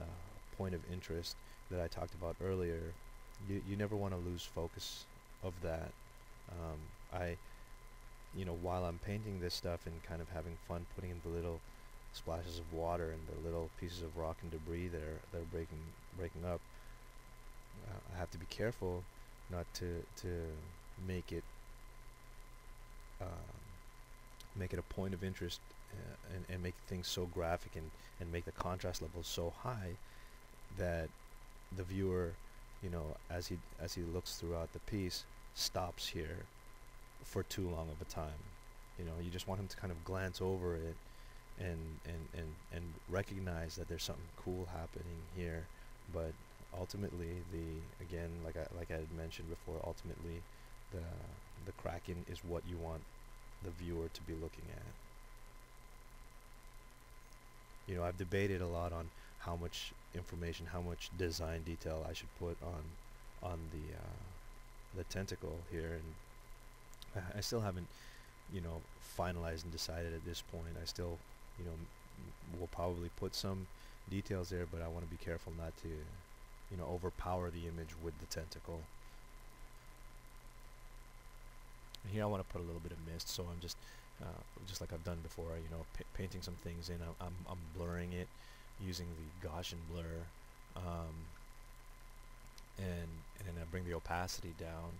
point of interest that I talked about earlier, you never want to lose focus of that. I, you know, while I'm painting this stuff and kind of having fun putting in the little splashes of water and the little pieces of rock and debris that are breaking up, I have to be careful not to make it make it a point of interest, and make things so graphic and make the contrast level so high that the viewer, you know, as he looks throughout the piece, stops here for too long of a time. You know, you just want him to kind of glance over it and recognize that there's something cool happening here. But ultimately, again, like I had mentioned before, ultimately the Kraken is what you want the viewer to be looking at. You know, I've debated a lot on how much information, how much design detail I should put on the tentacle here, and I still haven't, you know, finalized and decided at this point. I still, you know, will probably put some details there, but I want to be careful not to, you know, overpower the image with the tentacle. And here I want to put a little bit of mist, so I'm just like I've done before, you know, painting some things in. I'm blurring it using the Gaussian blur, and then I bring the opacity down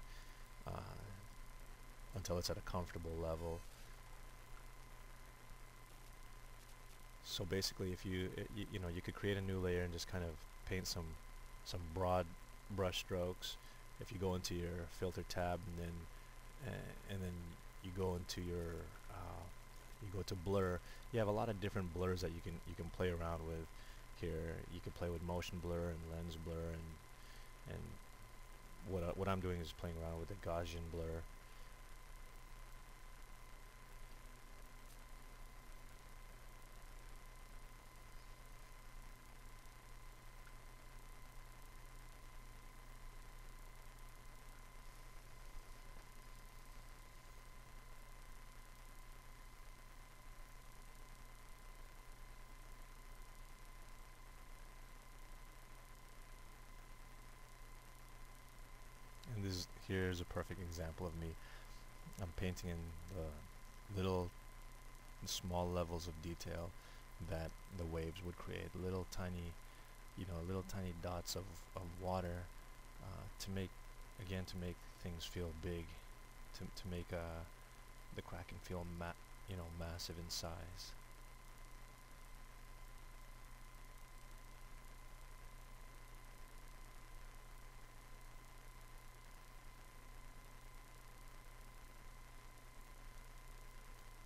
until it's at a comfortable level. So basically, if you know, you could create a new layer and just kind of paint some broad brush strokes. If you go into your filter tab and then you go into your you go to blur, you have a lot of different blurs that you can play around with. Here you can play with motion blur and lens blur, and what I'm doing is playing around with the Gaussian blur. And here's a perfect example of me. I'm painting in the little small levels of detail that the waves would create, little tiny, you know, little tiny dots of water, to make things feel big, to make the Kraken feel you know, massive in size.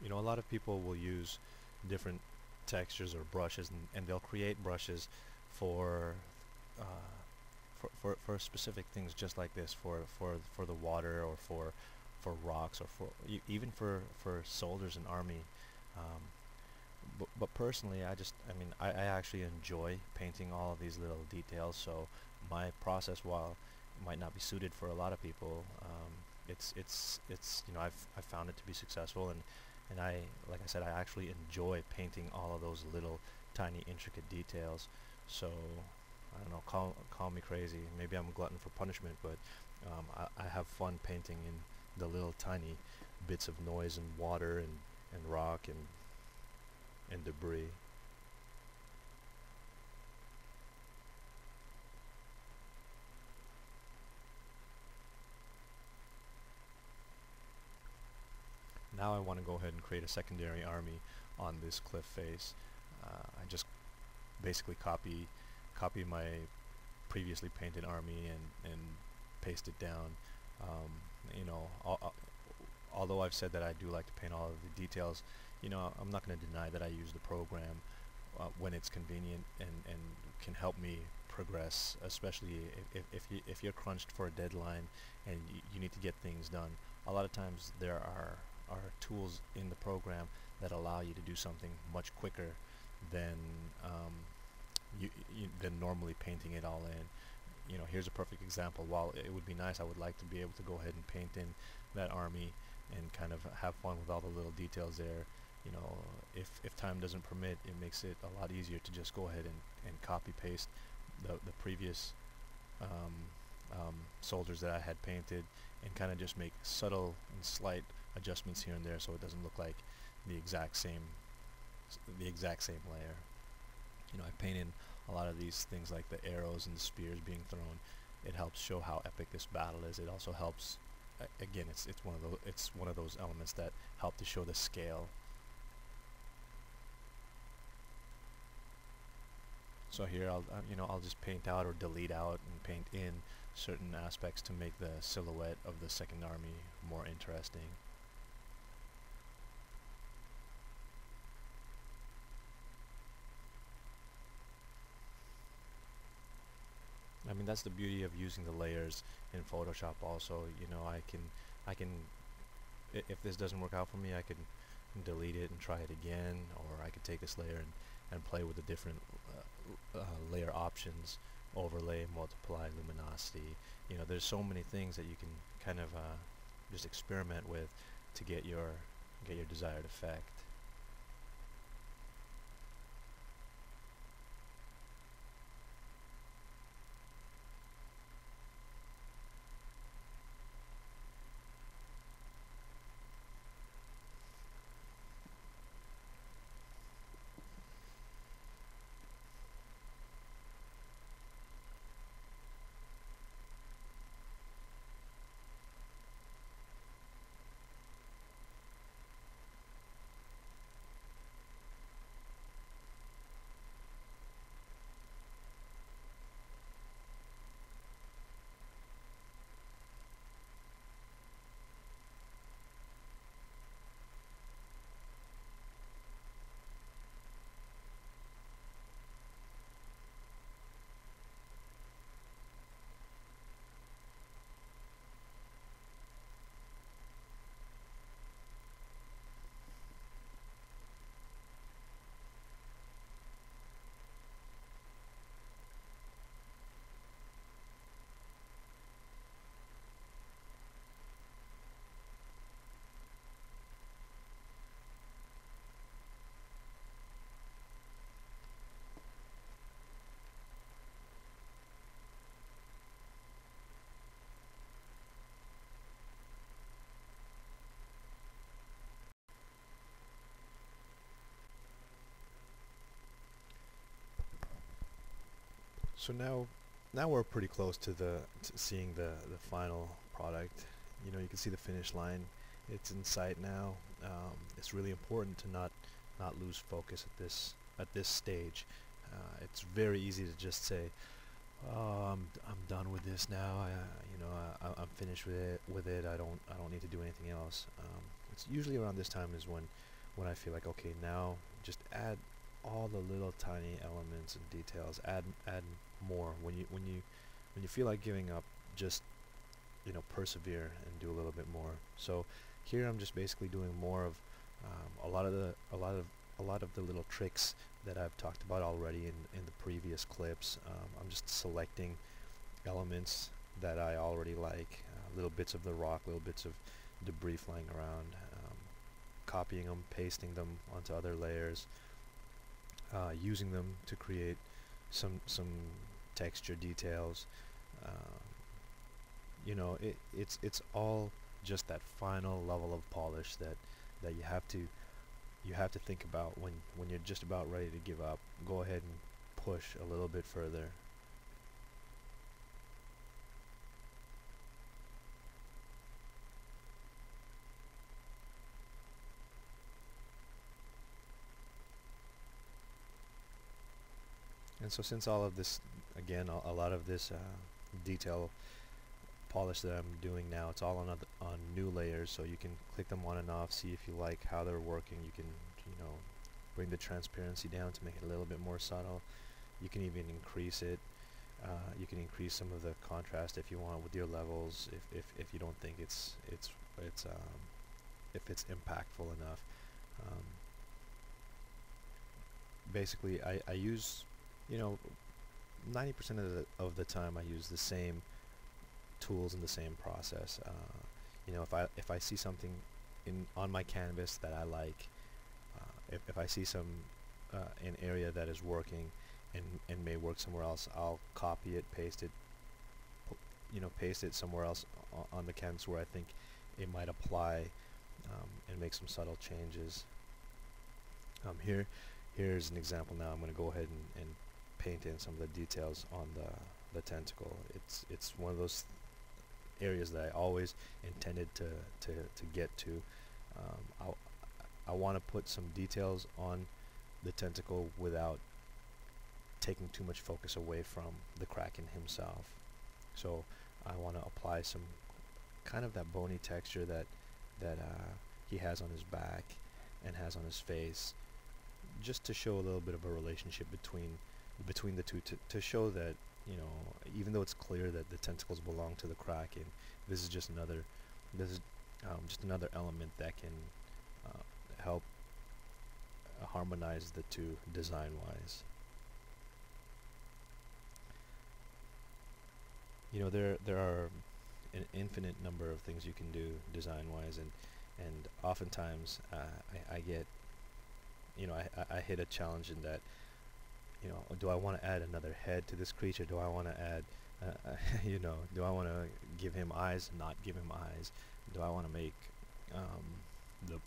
You know, a lot of people will use different textures or brushes, and they'll create brushes for for specific things just like this, for the water, or for rocks, or for even for soldiers in army. But personally, I mean, I actually enjoy painting all of these little details. So my process, while it might not be suited for a lot of people, it's you know, I've found it to be successful, and like I said, I actually enjoy painting all of those little tiny intricate details. So I don't know, call me crazy, maybe I'm a glutton for punishment, but I have fun painting in the little tiny bits of noise and water and rock and debris. Now I want to go ahead and create a secondary army on this cliff face. I just basically copy my previously painted army and paste it down. You know, although I've said that I do like to paint all of the details, you know, I'm not going to deny that I use the program when it's convenient and can help me progress, especially if you're crunched for a deadline and you need to get things done. A lot of times there are tools in the program that allow you to do something much quicker than than normally painting it all in. Here's a perfect example. While it would be nice, I would like to be able to go ahead and paint in that army and kind of have fun with all the little details there. If time doesn't permit, it makes it a lot easier to just go ahead and copy paste the previous soldiers that I had painted and kind of just make subtle and slight adjustments here and there so it doesn't look like the exact same layer. I painted a lot of these things like the arrows and the spears being thrown. It helps show how epic this battle is. It also helps, again, it's one of those elements that help to show the scale. So here I'll just paint out or delete out and paint in certain aspects to make the silhouette of the second army more interesting. I mean, that's the beauty of using the layers in Photoshop also. I can, if this doesn't work out for me, I can delete it and try it again, or I could take this layer and play with the different layer options, overlay, multiply, luminosity. There's so many things that you can kind of just experiment with to get your desired effect. So now we're pretty close to seeing the final product. You can see the finish line. It's in sight now. It's really important to not lose focus at this stage. It's very easy to just say, "Oh, I'm done with this now. I'm finished with it. I don't need to do anything else." It's usually around this time is when I feel like, okay, now just add all the little tiny elements and details. Add more. When you feel like giving up, just persevere and do a little bit more. So here I'm just basically doing more of a lot of the little tricks that I've talked about already in the previous clips. I'm just selecting elements that I already like, little bits of the rock, little bits of debris flying around, copying them, pasting them onto other layers, using them to create some texture details. It's all just that final level of polish that you have to think about when you're just about ready to give up. Go ahead and push a little bit further. And so since all of this, again, a lot of this detail polish that I'm doing now, it's all on new layers, so you can click them on and off, see if you like how they're working. You can bring the transparency down to make it a little bit more subtle. You can even increase it. You can increase some of the contrast if you want with your levels, if you don't think it's if it's impactful enough. Um, Basically, I use, you know, 90% of the time I use the same tools and the same process. You know, if I see something in on my canvas that I like, if I see some an area that is working and may work somewhere else, I'll copy it, paste it, you know, paste it somewhere else on the canvas where I think it might apply, and make some subtle changes. Here's an example. Now I'm going to go ahead and paint in some of the details on the tentacle. It's one of those areas that I always intended to get to. I want to put some details on the tentacle without taking too much focus away from the Kraken himself. So I want to apply some kind of that bony texture that he has on his back and has on his face, just to show a little bit of a relationship between the two, to show that, you know, even though it's clear that the tentacles belong to the Kraken, this is just another element that can help harmonize the two design wise. You know, there are an infinite number of things you can do design wise, and oftentimes I get, you know, I hit a challenge in that, you know, do I want to add another head to this creature? Do I want to add, you know, do I want to give him eyes, not give him eyes? Do I want to make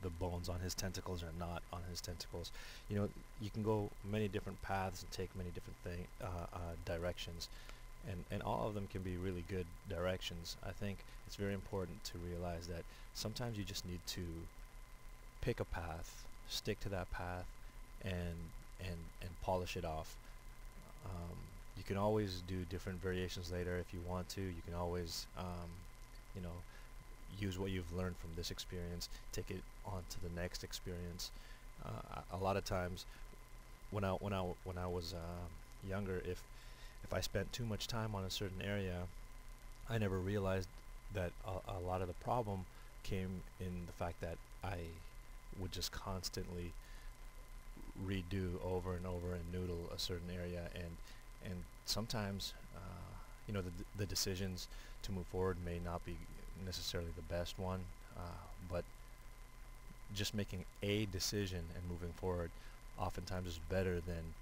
the bones on his tentacles or not on his tentacles? You know, you can go many different paths and take many different directions, and all of them can be really good directions. I think it's very important to realize that sometimes you just need to pick a path, stick to that path, and polish it off. You can always do different variations later if you want to. You can always, you know, use what you've learned from this experience, take it on to the next experience. A lot of times, when I was younger, if I spent too much time on a certain area, I never realized that a lot of the problem came in the fact that I would just constantly redo over and over and noodle a certain area, and sometimes you know, the decisions to move forward may not be necessarily the best one, but just making a decision and moving forward oftentimes is better than,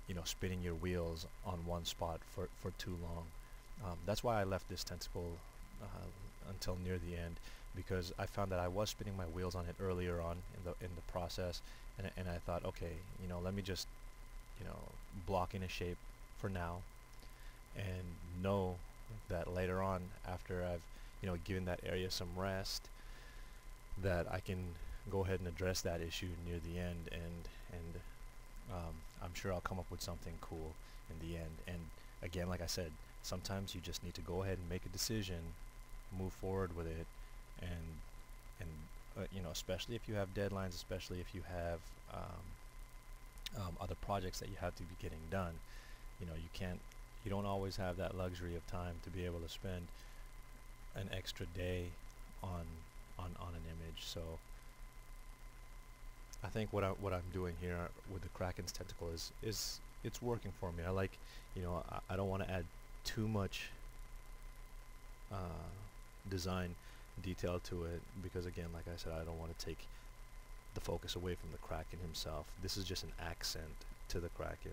you know, spinning your wheels on one spot for too long. That's why I left this tentacle until near the end, because I found that I was spinning my wheels on it earlier on in the process, and I thought, okay, you know, let me just, you know, block in a shape for now, and know that later on, after I've, you know, given that area some rest, that I can go ahead and address that issue near the end, and I'm sure I'll come up with something cool in the end. And again, like I said, sometimes you just need to go ahead and make a decision, move forward with it, and you know, especially if you have deadlines, especially if you have other projects that you have to be getting done. You know, you don't always have that luxury of time to be able to spend an extra day on an image. So I think what I'm doing here with the Kraken's tentacle is it's working for me. I like, you know, I don't want to add too much design detail to it, because again, like I said, I don't want to take the focus away from the Kraken himself. This is just an accent to the Kraken.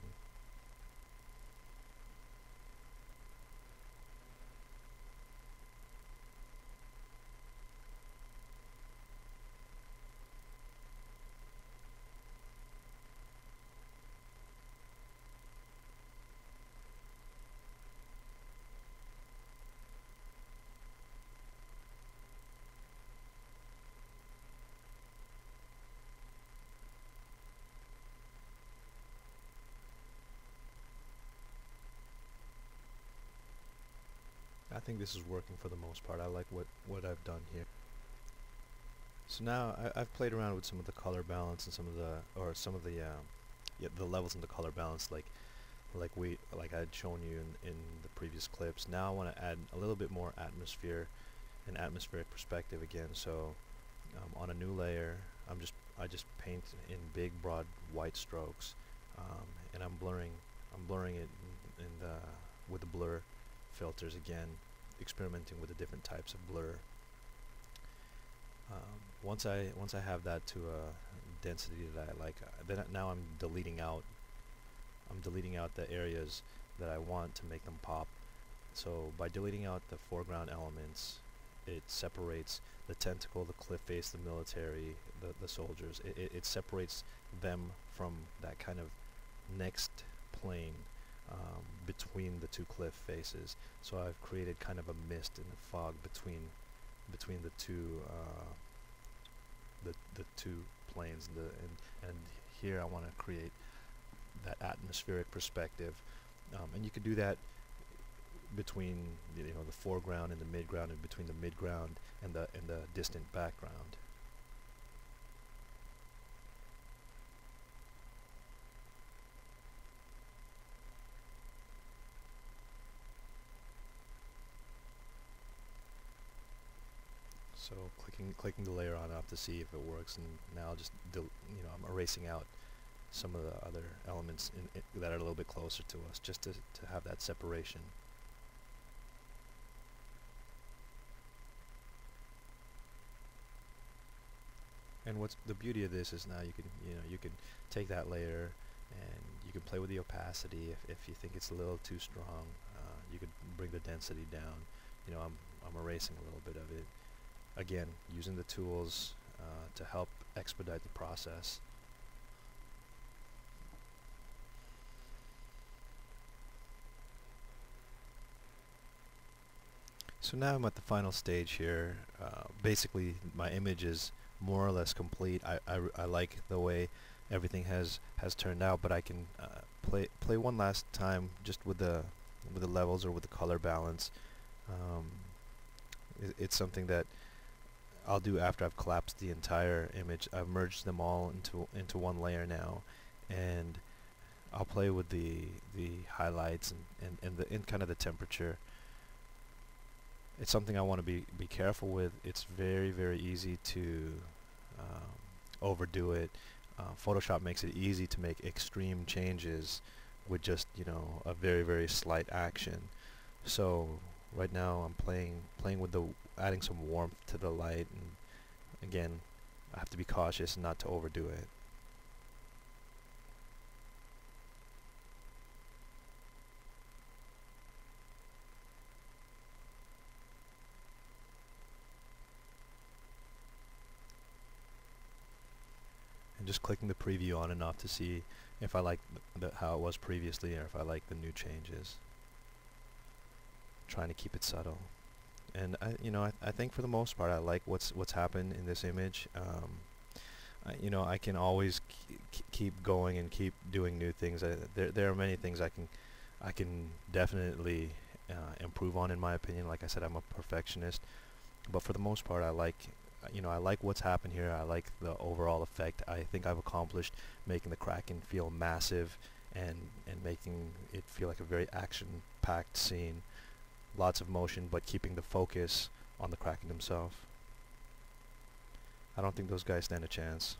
I think this is working for the most part. I like what I've done here. So now I've played around with some of the color balance and some of the yeah, the levels in the color balance, like I had shown you in the previous clips. Now I want to add a little bit more atmosphere and atmospheric perspective again. So on a new layer, I just paint in big broad white strokes, and I'm blurring it in the with the blur filters again, experimenting with the different types of blur. Once I have that to a density that I like, then now I'm deleting out the areas that I want to make them pop. So by deleting out the foreground elements, it separates the tentacle, the cliff face, the military, the soldiers. It separates them from that kind of next plane between the two cliff faces. So I've created kind of a mist and a fog between the two the two planes, and here I want to create that atmospheric perspective, and you could do that between the foreground and the midground, and between the midground and the distant background. So clicking the layer on off to see if it works, and now just I'm erasing out some of the other elements that are a little bit closer to us, just to have that separation. And what's the beauty of this is now you can take that layer and you can play with the opacity if you think it's a little too strong. You could bring the density down. I'm erasing a little bit of it. Again, using the tools to help expedite the process. So now I'm at the final stage here. Basically, my image is more or less complete. I like the way everything has turned out, but I can play one last time just with the levels or with the color balance. It's something that I'll do after I've collapsed the entire image. I've merged them all into one layer now, and I'll play with the highlights and kind of the temperature. It's something I want to be careful with. It's very, very easy to overdo it. Photoshop makes it easy to make extreme changes with just a very, very slight action. So right now I'm playing with adding some warmth to the light, and again I have to be cautious not to overdo it. And just clicking the preview on and off to see if I like how it was previously, or if I like the new changes. Trying to keep it subtle. And I think for the most part I like what's happened in this image. I can always keep going and keep doing new things. There are many things I can definitely improve on, in my opinion. Like I said, I'm a perfectionist, but for the most part I like what's happened here. I like the overall effect. I think I've accomplished making the Kraken feel massive and making it feel like a very action-packed scene. Lots of motion, but keeping the focus on the Kraken himself. I don't think those guys stand a chance.